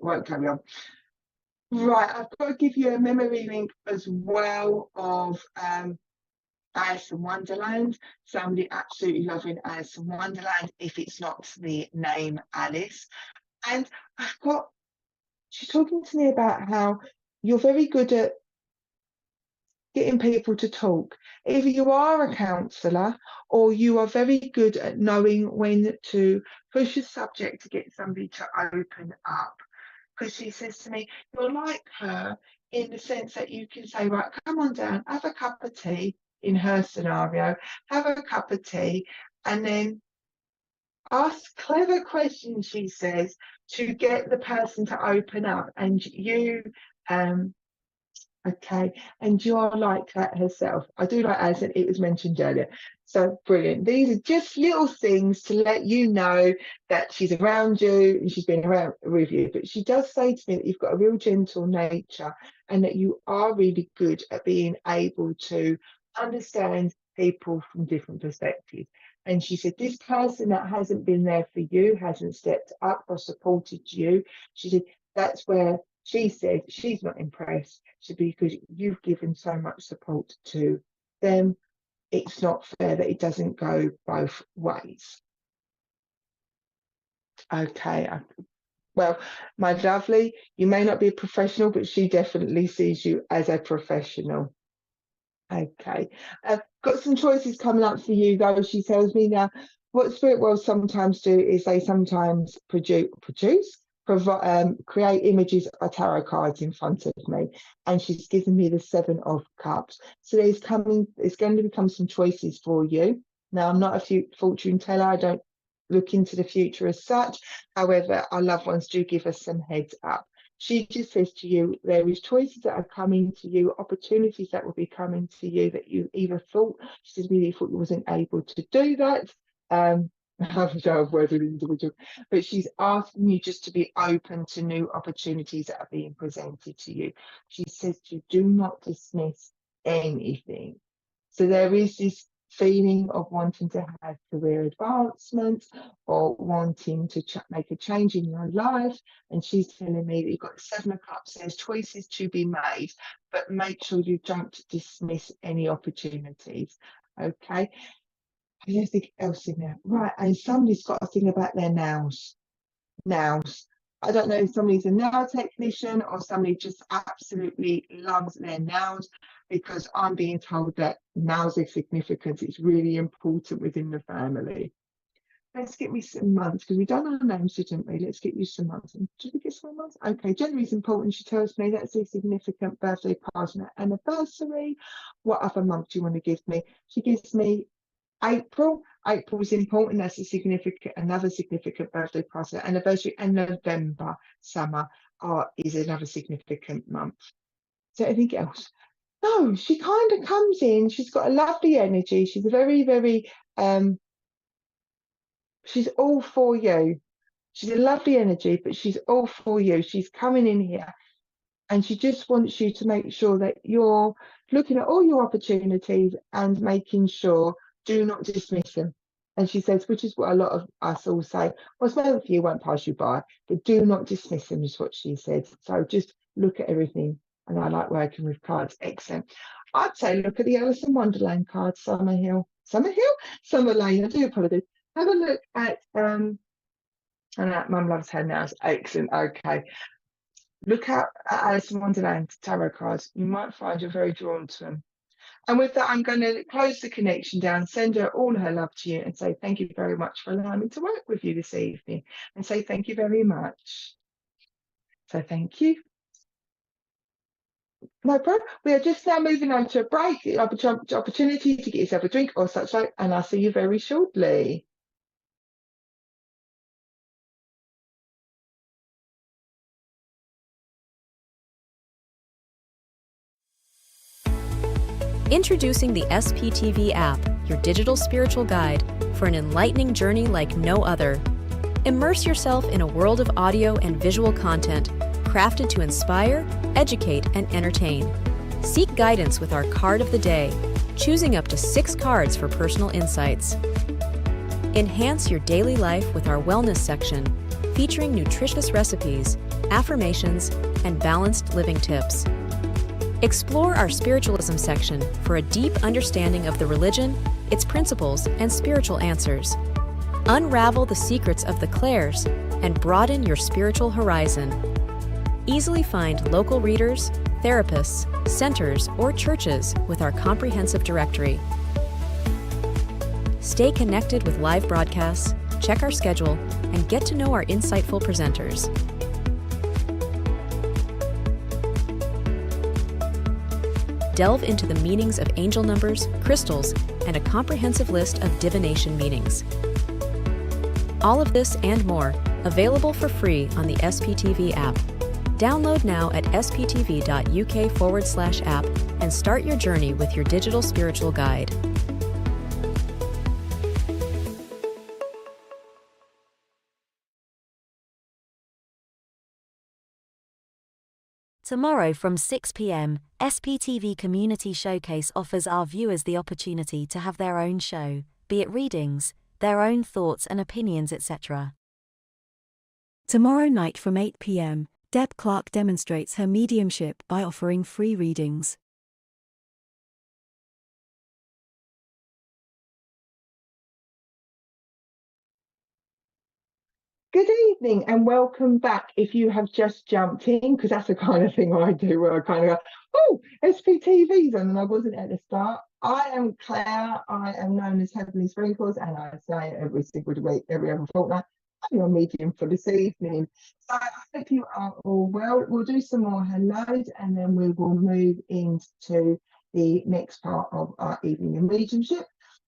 won't carry on. Right, I've got to give you a memory link as well of Alice in Wonderland. Somebody absolutely loving Alice in Wonderland, if it's not the name Alice. And she's talking to me about how you're very good at getting people to talk. Either you are a counsellor or you are very good at knowing when to push a subject to get somebody to open up. Because she says to me, you're like her in the sense that you can say, right, come on down, have a cup of tea in her scenario, have a cup of tea, and then ask clever questions, she says, to get the person to open up. And you okay, and you're like that herself. I do like, as it was mentioned earlier. So brilliant. These are just little things to let you know that she's around you and she's been around with you. But she does say to me that you've got a real gentle nature and that you are really good at being able to understand people from different perspectives. And she said, this person that hasn't been there for you, hasn't stepped up or supported you, she said, that's where she said she's not impressed. Because you've given so much support to them, it's not fair that it doesn't go both ways. Okay, well, my lovely, you may not be a professional, but she definitely sees you as a professional. Okay, got some choices coming up for you though. She tells me now, what spirit world sometimes do is they sometimes create images of tarot cards in front of me, and she's given me the 7 of Cups. So there's going to become some choices for you. Now, I'm not a fortune teller. I don't look into the future as such. However, our loved ones do give us some heads up. She just says to you, there is choices that are coming to you, opportunities that will be coming to you that you either thought, she says, really thought you wasn't able to do that. I have no word with individual, but she's asking you just to be open to new opportunities that are being presented to you. She says to do not dismiss anything. So there is this feeling of wanting to have career advancement or wanting to make a change in your life. And she's telling me that you've got the 7 of Cups, there's choices to be made, but make sure you don't dismiss any opportunities. Okay. Anything else in there? Right, and somebody's got a thing about their nails. Nails. I don't know if somebody's a nail technician or somebody just absolutely loves their nails, because I'm being told that nails are significant. It's really important within the family. let's get me some months, because we done our names, didn't we? Let's get you some months. And did we get some months? Okay, January is important. She tells me that's a significant birthday, party, and anniversary. What other month do you want to give me? She gives me April. April is important. That's a significant, another significant birthday, party, anniversary. And November, summer, is another significant month. Is there anything else? No, she kind of comes in. She's got a lovely energy. She's a very, very she's all for you. She's a lovely energy, but she's all for you. She's coming in here and she just wants you to make sure that you're looking at all your opportunities and making sure, do not dismiss them. And she says, which is what a lot of us all say, what's meant for you won't pass you by, but do not dismiss them, is what she said. So just look at everything. And I like working with cards. Excellent. I'd say look at the Alice in Wonderland card, Summer Lane. I do apologize. Have a look at and that Mum loves her nails. Excellent. Okay. Look out at Alice in Wonderland tarot cards. You might find you're very drawn to them. And with that, I'm going to close the connection down, send her all her love to you, and say thank you very much for allowing me to work with you this evening. And say thank you very much. So thank you. No problem. We are just now moving on to a break, opportunity to get yourself a drink or such like, and I'll see you very shortly. Introducing the SPTV app, your digital spiritual guide, for an enlightening journey like no other. Immerse yourself in a world of audio and visual content, crafted to inspire, educate, and entertain. Seek guidance with our card of the day, choosing up to 6 cards for personal insights. Enhance your daily life with our wellness section, featuring nutritious recipes, affirmations, and balanced living tips. Explore our spiritualism section for a deep understanding of the religion, its principles, and spiritual answers. Unravel the secrets of the clairs and broaden your spiritual horizon. Easily find local readers, therapists, centers, or churches with our comprehensive directory. Stay connected with live broadcasts, check our schedule, and get to know our insightful presenters. Delve into the meanings of angel numbers, crystals, and a comprehensive list of divination meanings. All of this and more, available for free on the SPTV app. Download now at sptv.uk/app and start your journey with your digital spiritual guide. Tomorrow from 6 p.m, SPTV Community Showcase offers our viewers the opportunity to have their own show, be it readings, their own thoughts and opinions, etc. Tomorrow night from 8 p.m, Deb Clark demonstrates her mediumship by offering free readings. Good evening and welcome back if you have just jumped in, because that's the kind of thing I do where I kind of go, oh, SPTV's on, and I wasn't at the start. I am Claire, I am known as Heavenly Sprinkles, and I say every single week, every other fortnight, I'm your medium for this evening. So I hope you are all well. We'll do some more hellos and then we will move into the next part of our evening of mediumship.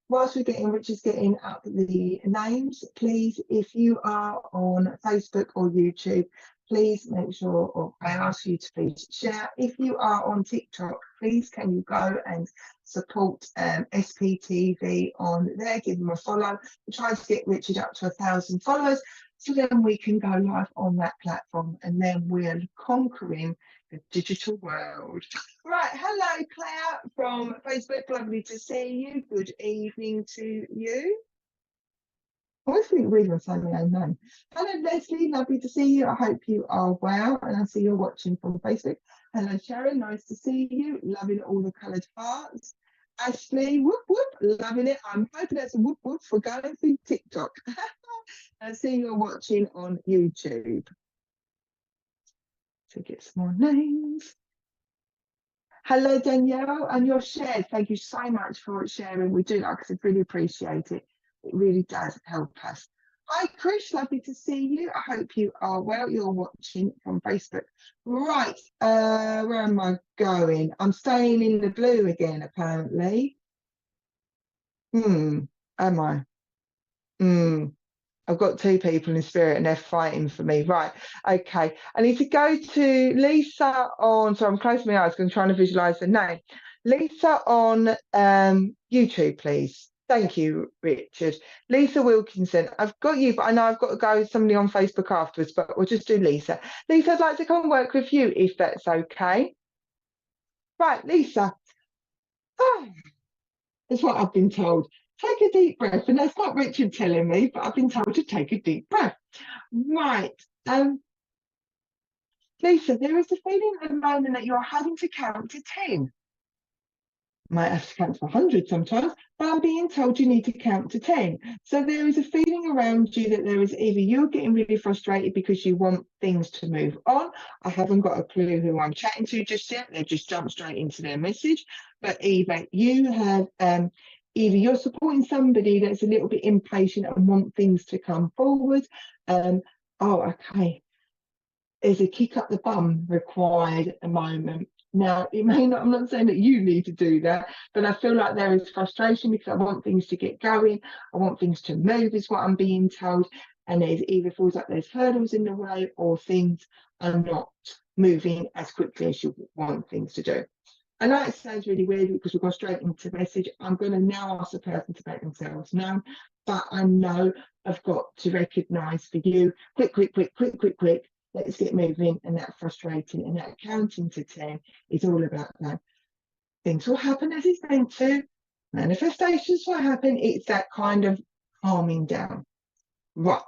Whilst Richard's getting up the names, please, if you are on Facebook or YouTube, please make sure, or I ask you to please share. If you are on TikTok, please can you go and support SPTV on there, give them a follow. We're trying to get Richard up to 1,000 followers, so then we can go live on that platform, and then we're conquering the digital world. Right, hello Claire from Facebook, lovely to see you. Good evening to you. I always think we're going to say my own name. Hello Leslie, lovely to see you. I hope you are well, and I see you're watching from Facebook. Hello Sharon, nice to see you. Loving all the coloured hearts. Ashley, whoop whoop, loving it. I'm hoping that's a whoop whoop for going through TikTok. I see you're watching on YouTube. So get some more names. Hello Danielle, and your shares. Thank you so much for sharing. We do, like I said, really appreciate it. It really does help us. Hi, Chris. Lovely to see you. I hope you are well. You're watching from Facebook. Right. Where am I going? I'm staying in the blue again, apparently. Am I? I've got two people in spirit and they're fighting for me. Right. Okay. I need to go to Lisa on, so I'm closing my eyes because I'm trying to visualize the name. Lisa on YouTube, please. Thank you, Richard. Lisa Wilkinson, I've got you, but I know I've got to go with somebody on Facebook afterwards, but we'll just do Lisa. Lisa, I'd like to come and work with you if that's okay. Right, Lisa. Oh, that's what I've been told. Take a deep breath, and that's not Richard telling me, but I've been told to take a deep breath. Right. Lisa, there is a feeling at the moment that you're having to count to 10. Might have to count to 100 sometimes, but I'm being told you need to count to 10. So there is a feeling around you that there is either you're getting really frustrated because you want things to move on. I haven't got a clue who I'm chatting to just yet. They've just jumped straight into their message. But either you have, either you're supporting somebody that's a little bit impatient and want things to come forward. Oh, okay. There's a kick up the bum required at the moment. Now, it may not, I'm not saying that you need to do that, but I feel like there is frustration because I want things to get going. I want things to move is what I'm being told. And there's either feels like there's hurdles in the way or things are not moving as quickly as you want things to do. I know it sounds really weird because we've gone straight into the message. I'm going to now ask the person to make themselves known, but I know I've got to recognise for you, quick, let's get moving. And that frustrating and that counting to 10 is all about that. Things will happen as it's meant to. Manifestations will happen. It's that kind of calming down. Right.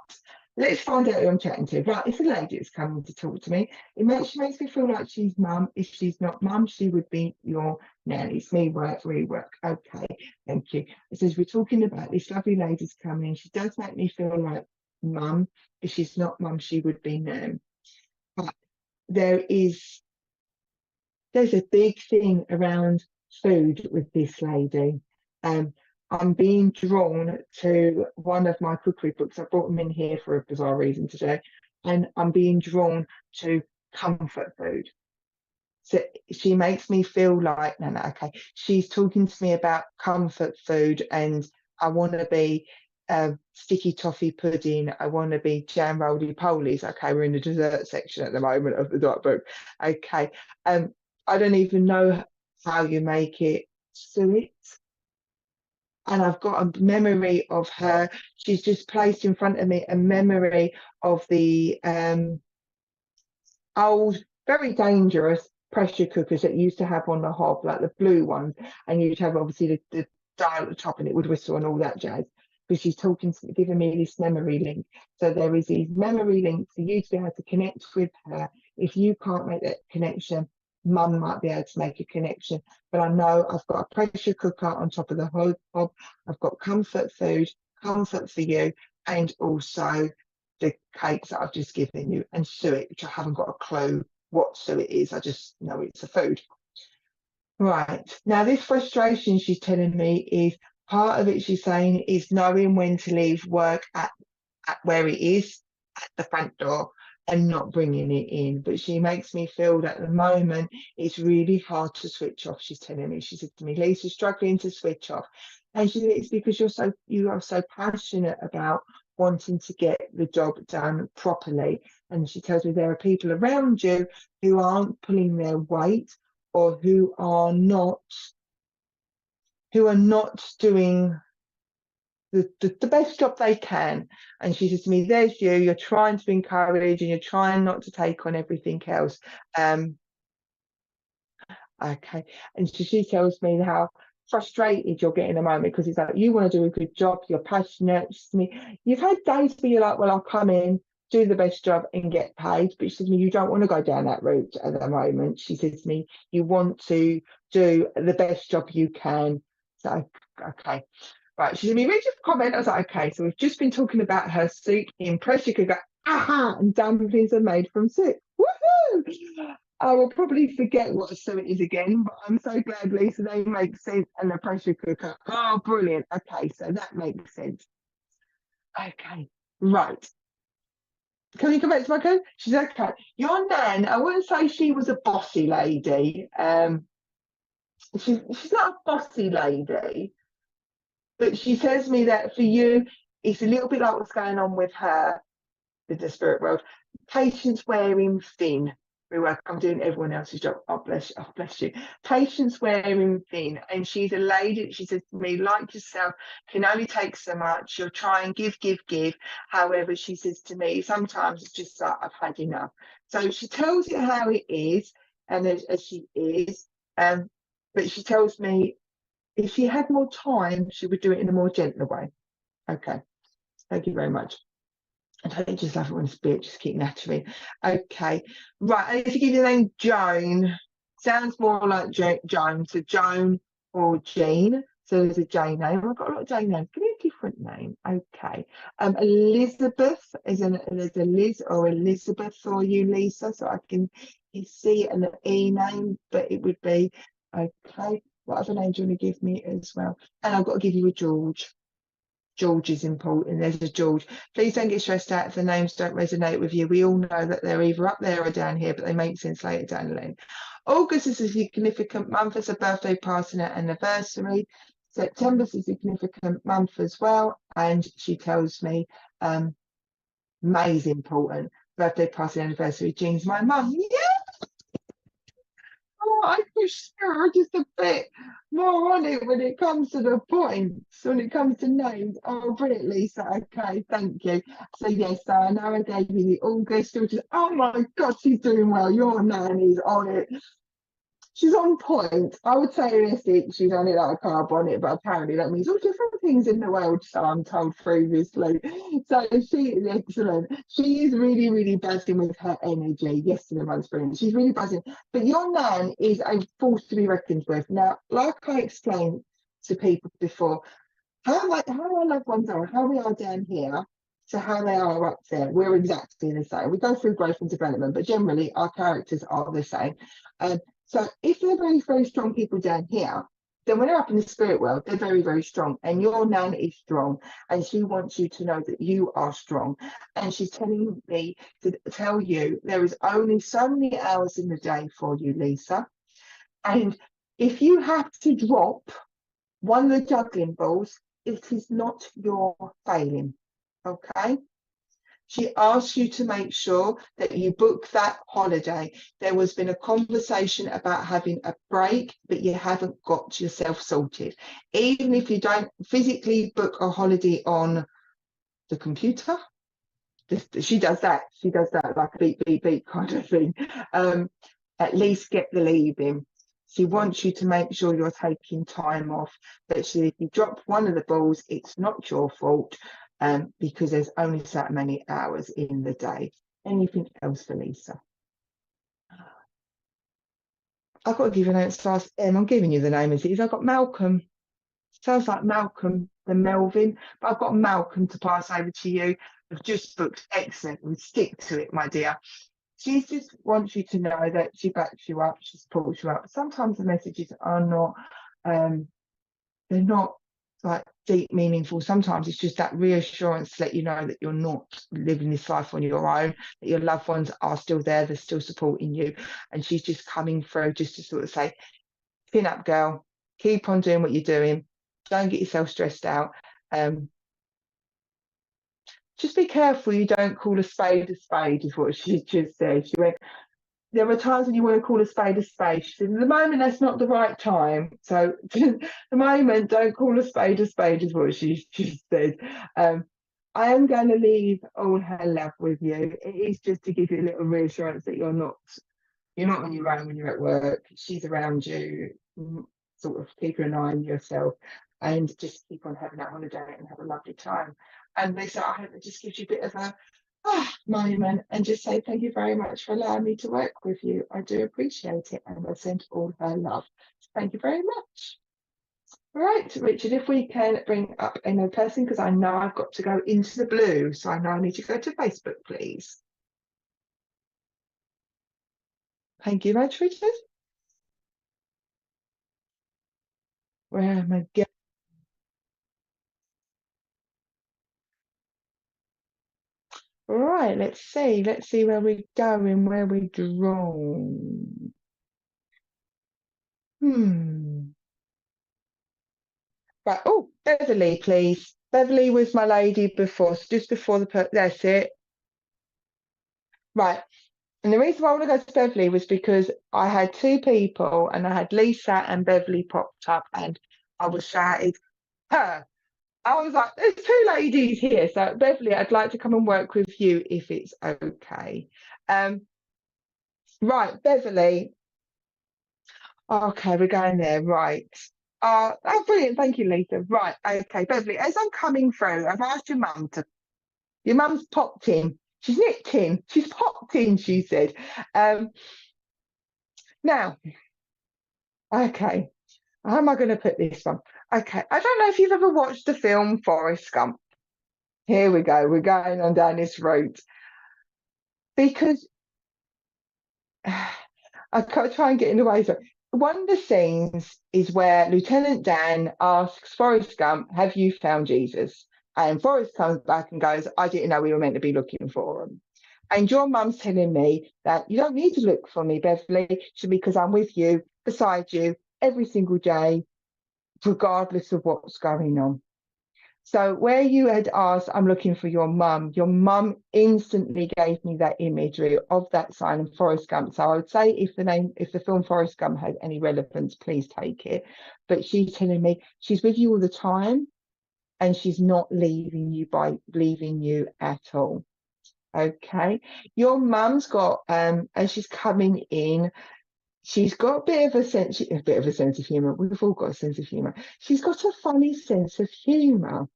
Let's find out who I'm chatting to. Right, it's a lady that's coming to talk to me. She makes me feel like she's mum. If she's not mum, she would be your nanny. It's me, work, rework. Okay, thank you. It says we're talking about this lovely lady's coming. She does make me feel like mum. If she's not mum, she would be nan. But there's a big thing around food with this lady. I'm being drawn to one of my cookery books. I brought them in here for a bizarre reason today, and I'm being drawn to comfort food. So she makes me feel like, no, okay. She's talking to me about comfort food, and I want to be sticky toffee pudding. I want to be jam roly-polies. Okay, we're in the dessert section at the moment of the dot book. Okay, I don't even know how you make it. Suet. And I've got a memory of her. She's just placed in front of me a memory of the old, very dangerous pressure cookers that you used to have on the hob, like the blue ones. And you'd have obviously the dial at the top and it would whistle and all that jazz. Because she's giving me this memory link. So there is these memory links for you to be able to connect with her. If you can't make that connection, mum might be able to make a connection. But I know I've got a pressure cooker on top of the hob. I've got comfort food, comfort for you, and also the cakes that I've just given you, and suet, which I haven't got a clue what suet is. I just know it's a food. Right. Now, this frustration she's telling me is part of it, she's saying, is knowing when to leave work at where it is, at the front door, and not bringing it in. But she makes me feel that at the moment it's really hard to switch off. She's telling me, she said to me, Lisa's struggling to switch off. And she said, it's because you are so passionate about wanting to get the job done properly. And she tells me there are people around you who aren't pulling their weight, or who are not doing the best job they can. And she says to me, there's you're trying to encourage and you're trying not to take on everything else. Okay. And she tells me how frustrated you're getting at the moment, because it's like, you want to do a good job, you're passionate. She says to me, you've had days where you're like, well, I'll come in, do the best job and get paid. But she says to me, you don't want to go down that route at the moment. She says to me, you want to do the best job you can. So, okay. Right, she said, read your comment. I was like, okay, so we've just been talking about her soup in pressure cooker. Aha! And dumplings are made from soup. Woohoo! I will probably forget what a suet is again, but I'm so glad, Lisa, they make sense. And the pressure cooker. Oh, brilliant. Okay, so that makes sense. Okay, right. Can you come back to my code? She's okay. Your nan, I wouldn't say she was a bossy lady. She's not a bossy lady, but she says to me that for you, it's a little bit like what's going on with her, with the spirit world. Patience wearing thin. We work, I'm doing everyone else's job. Oh, bless you. Patience wearing thin. And she's a lady, she says to me, like yourself, can only take so much. You'll try and give, give, give. However, she says to me, sometimes it's just like, I've had enough. So she tells it how it is, and as she is. But she tells me if she had more time, she would do it in a more gentler way. Okay. Thank you very much. I don't just love it when spirit just keep nattering. Okay, right. I need to give you the name Joan. Sounds more like Joan. So Joan or Jean. So there's a Jane name. I've got a lot of Jane names. Give me a different name. Okay. Elizabeth is there's a Liz or Elizabeth for you, Lisa. So I can see an E name, but it would be okay. What other name do you want to give me as well? And I've got to give you a George. George is important. There's a George. Please don't get stressed out if the names don't resonate with you. We all know that they're either up there or down here, but they make sense later down the line. August is a significant month. It's a birthday, party, and anniversary. September is a significant month as well. And she tells me May's important. Birthday, party, anniversary. Jean's my mum. Yeah. Oh, I push her just a bit more on it when it comes to the points, when it comes to names. Oh, brilliant, Lisa. Okay, thank you. So, yes, so I know I gave you the August, which is, oh my God, she's doing well. Your nan is on it. She's on point. I would say in Essex, she's only like a carb on it, but apparently that means all different things in the world, so I'm told previously. So she is excellent. She is really, really buzzing with her energy. Yesterday, one's brilliant. She's really buzzing. But your nan is a force to be reckoned with. Now, like I explained to people before, how our loved ones are, how we are down here, to how they are up there, we're exactly the same. We go through growth and development, but generally our characters are the same. So if they're very, very strong people down here, then when they're up in the spirit world, they're very, very strong. And your nan is strong. And she wants you to know that you are strong. And she's telling me to tell you there is only so many hours in the day for you, Lisa. And if you have to drop one of the juggling balls, it is not your failing. Okay? She asks you to make sure that you book that holiday. There has been a conversation about having a break, but you haven't got yourself sorted. Even if you don't physically book a holiday on the computer, she does that. She does that like a beep, beep, beep kind of thing. At least get the leave in. She wants you to make sure you're taking time off. But if you drop one of the balls, it's not your fault. Because there's only so many hours in the day. Anything else for Lisa? I've got to give you an answer. I'm giving you the name as it is. I've got Malcolm. Sounds like Malcolm the Melvin, but I've got Malcolm to pass over to you. I've just booked. Excellent. We stick to it, my dear. She just wants you to know that she backs you up, she supports you up. Sometimes the messages are not, they're not like deep, meaningful. Sometimes it's just that reassurance to let you know that you're not living this life on your own, that your loved ones are still there, they're still supporting you. And she's just coming through just to sort of say, pin up, girl, keep on doing what you're doing, don't get yourself stressed out. Just be careful you don't call a spade, is what she just said. She went, there are times when you want to call a spade. She said, at the moment, that's not the right time. So at the moment, don't call a spade, is what she said. I am going to leave all her love with you. It is just to give you a little reassurance that you're not on your own when you're at work. She's around you, sort of keep an eye on yourself and just keep on having that holiday and have a lovely time. And Lisa, I hope it just gives you a bit of a moment and just say thank you very much for allowing me to work with you. I do appreciate it, and I send all her love. Thank you very much. Right, Richard, if we can bring up another person, because I know I've got to go into the blue, so I know I need to go to Facebook, please. Thank you much, Richard. Where am I going? Right, let's see where we're going, where we're drawn. Right, oh, Beverly, please. Beverly was my lady before, so just before that's it. Right, and the reason why I want to go to Beverly was because I had two people, and I had Lisa and Beverly popped up, and I was shouted, her. I was like, there's two ladies here. So Beverly, I'd like to come and work with you if it's okay. Right, Beverly. Okay, we're going there. Right. Oh, brilliant. Thank you, Lisa. Right. Okay, Beverly, as I'm coming through, I've asked your mum to, your mum's popped in. She's nipped in. She's popped in, she said. Now, okay, how am I going to put this one? Okay, I don't know if you've ever watched the film Forrest Gump. Here we go. We're going on down this route. Because I can't try and get in the way. So one of the scenes is where Lieutenant Dan asks Forrest Gump, "Have you found Jesus?" And Forrest comes back and goes, "I didn't know we were meant to be looking for him." And your mum's telling me that you don't need to look for me, Beverly, because I'm with you, beside you, every single day, regardless of what's going on. So where you had asked, "I'm looking for your mum instantly gave me that imagery of that sign of Forrest Gump. So I would say if the film Forrest Gump had any relevance, please take it. But she's telling me she's with you all the time and she's not leaving you at all. Okay. Your mum's got, as she's coming in, she's got a bit of a sense of humor. We've all got a sense of humor. She's got a funny sense of humor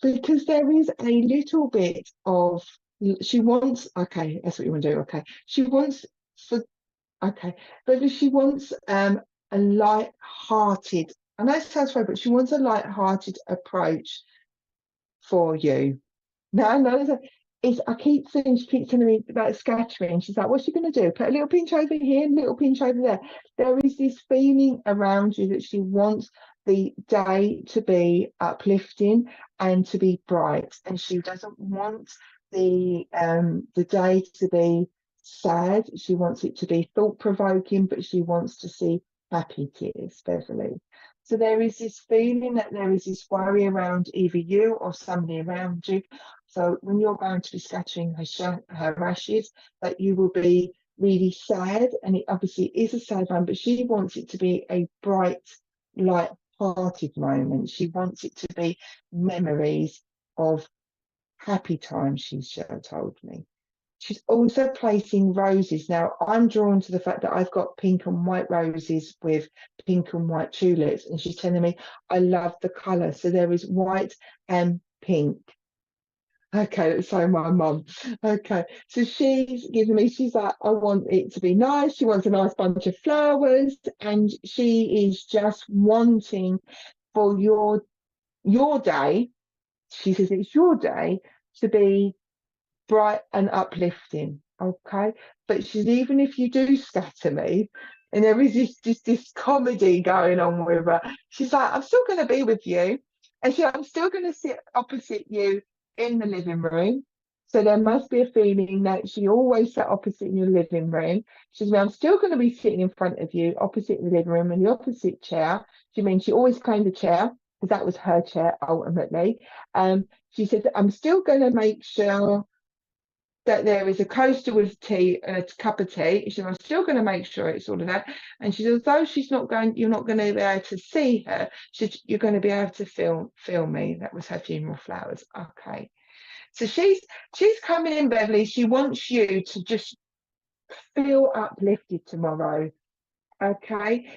because there is a little bit of she wants. Okay, that's what you want to do. Okay, she wants for okay, but she wants a light-hearted. I know it sounds funny, but she wants a light-hearted approach for you. No, I keep saying, she keeps telling me about scattering. She's like, what's she going to do? Put a little pinch over here, a little pinch over there. There is this feeling around you that she wants the day to be uplifting and to be bright. And she doesn't want the day to be sad. She wants it to be thought-provoking, but she wants to see happy tears, Beverly. So there is this feeling that there is this worry around either you or somebody around you. So when you're going to be scattering her ashes, that you will be really sad, and it obviously is a sad one, but she wants it to be a bright, light-hearted moment. She wants it to be memories of happy times, she's told me. She's also placing roses. Now, I'm drawn to the fact that I've got pink and white roses with pink and white tulips, and she's telling me I love the colour. So there is white and pink. Okay, that's so my mum. Okay, so she's giving me, she's like, I want it to be nice. She wants a nice bunch of flowers, and she is just wanting for your day. She says it's your day to be bright and uplifting. Okay, but she's, even if you do scatter me, and there is this comedy going on with her, she's like, I'm still going to be with you, and I'm still going to sit opposite you in the living room. So there must be a feeling that she always sat opposite in your living room. She's like, I'm still going to be sitting in front of you, opposite the living room, in the opposite chair. She means she always claimed the chair because that was her chair ultimately. She said, I'm still going to make sure that there is a coaster with tea and a cup of tea. She said, I'm still going to make sure it's all of that. And she said, although you're not going to be able to see her, you're going to be able to feel me. That was her funeral flowers. Okay. So she's coming in, Beverly. She wants you to just feel uplifted tomorrow. Okay.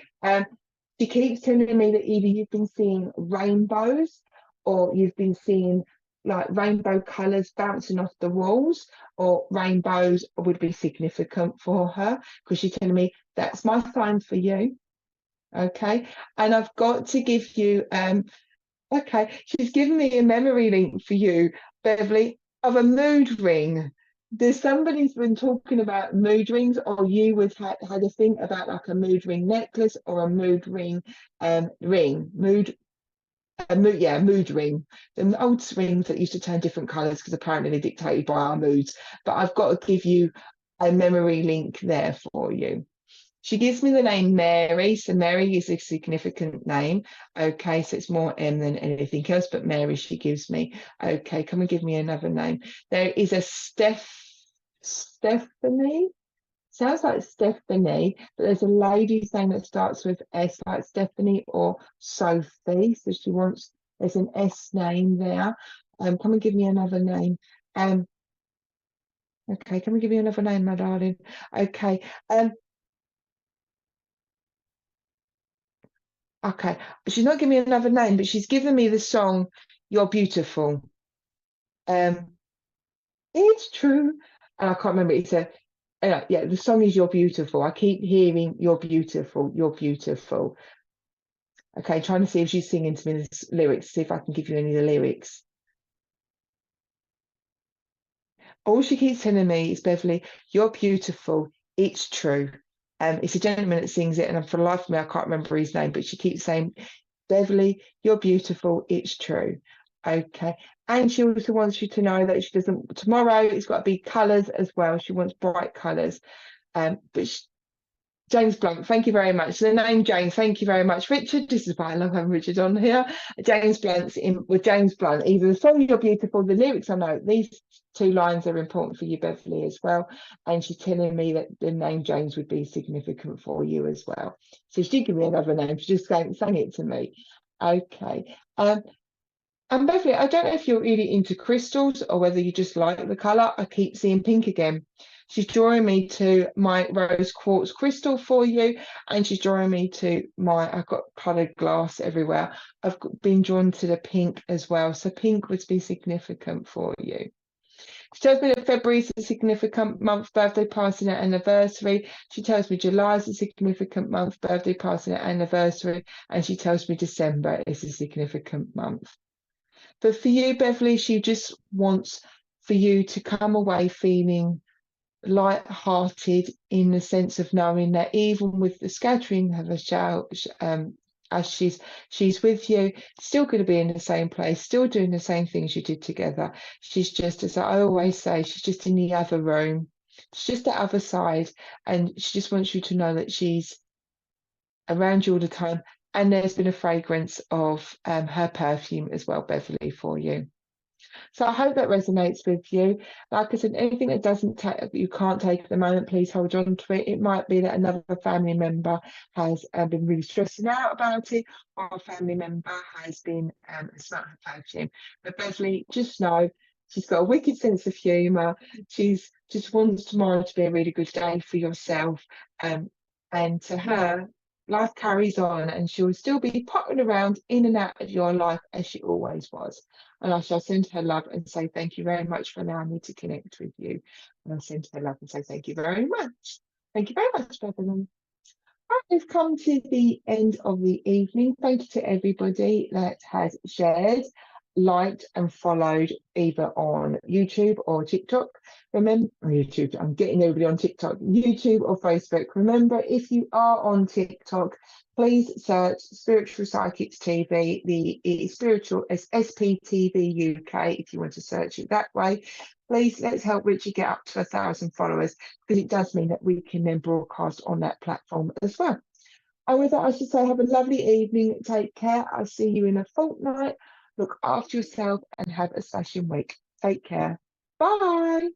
She keeps telling me that either you've been seeing rainbows or you've been seeing like rainbow colours bouncing off the walls, or rainbows would be significant for her, because she's telling me that's my sign for you. Okay. And I've got to give you okay, she's given me a memory link for you, Beverly, of a mood ring. There's somebody's been talking about mood rings, or you would had a thing about like a mood ring necklace or a mood ring mood mood ring. The old rings that used to turn different colours because apparently they're dictated by our moods. But I've got to give you a memory link there for you. She gives me the name Mary, so Mary is a significant name. Okay, so it's more M than anything else, but Mary she gives me. Okay, come and give me another name. There is a Stephanie. Sounds like Stephanie, but there's a lady's name that starts with S, like Stephanie or Sophie. So she wants, there's an S name there. Come and give me another name. Okay, come and give me another name, my darling. Okay. Okay, she's not giving me another name, but she's given me the song "You're Beautiful." It's true, and I can't remember. It's a yeah. The song is "You're Beautiful." I keep hearing "You're beautiful, you're beautiful." Okay, trying to see if she's singing to me the lyrics. See if I can give you any of the lyrics. All she keeps telling me is, Beverly, "You're beautiful. It's true." It's a gentleman that sings it, and for the life of me, I can't remember his name, but she keeps saying, "Beverly, you're beautiful. It's true." Okay. And she also wants you to know that she doesn't, tomorrow it's got to be colours as well. She wants bright colours. But James Blunt, thank you very much. The name James, thank you very much. Richard, this is why I love having Richard on here. James Blunt's in with James Blunt. Either the song "You're Beautiful," the lyrics I know, these two lines are important for you, Beverly, as well. And she's telling me that the name James would be significant for you as well. So she did give me another name. She just sang it to me. Okay. And Beverly, I don't know if you're really into crystals or whether you just like the colour. I keep seeing pink again. She's drawing me to my rose quartz crystal for you, and she's drawing me to I've got coloured glass everywhere. I've been drawn to the pink as well. So pink would be significant for you. She tells me that February is a significant month, birthday, party, and anniversary. She tells me July is a significant month, birthday, party, and anniversary. And she tells me December is a significant month. But for you, Beverly, she just wants for you to come away feeling light-hearted in the sense of knowing that even with the scattering of a shout, as she's with you, still going to be in the same place, still doing the same things you did together. She's just, as I always say, she's just in the other room. She's just the other side, and she just wants you to know that she's around you all the time. And there's been a fragrance of her perfume as well, Beverly, for you. So I hope that resonates with you. Like I said, anything that you can't take at the moment, please hold on to it. It might be that another family member has been really stressing out about it, or a family member has been smelled her perfume. But Beverly, just know she's got a wicked sense of humour. She's just wants tomorrow to be a really good day for yourself. And to her, life carries on, and she'll still be popping around in and out of your life as she always was. And I shall send her love and say thank you very much for allowing me to connect with you. And I'll send her love and say thank you very much. Thank you very much, Beverly. Right, we've come to the end of the evening. Thank you to everybody that has shared, liked and followed either on YouTube or TikTok. Remember, YouTube, I'm getting everybody on TikTok, YouTube or Facebook. Remember, if you are on TikTok, please search Spiritual Psychics TV. It's spiritual as SPTV UK if you want to search it that way. Please let's help Richard get up to 1,000 followers, because it does mean that we can then broadcast on that platform as well. And with that, I should say have a lovely evening. Take care. I'll see you in a fortnight. Look after yourself and have a smashing week. Take care. Bye.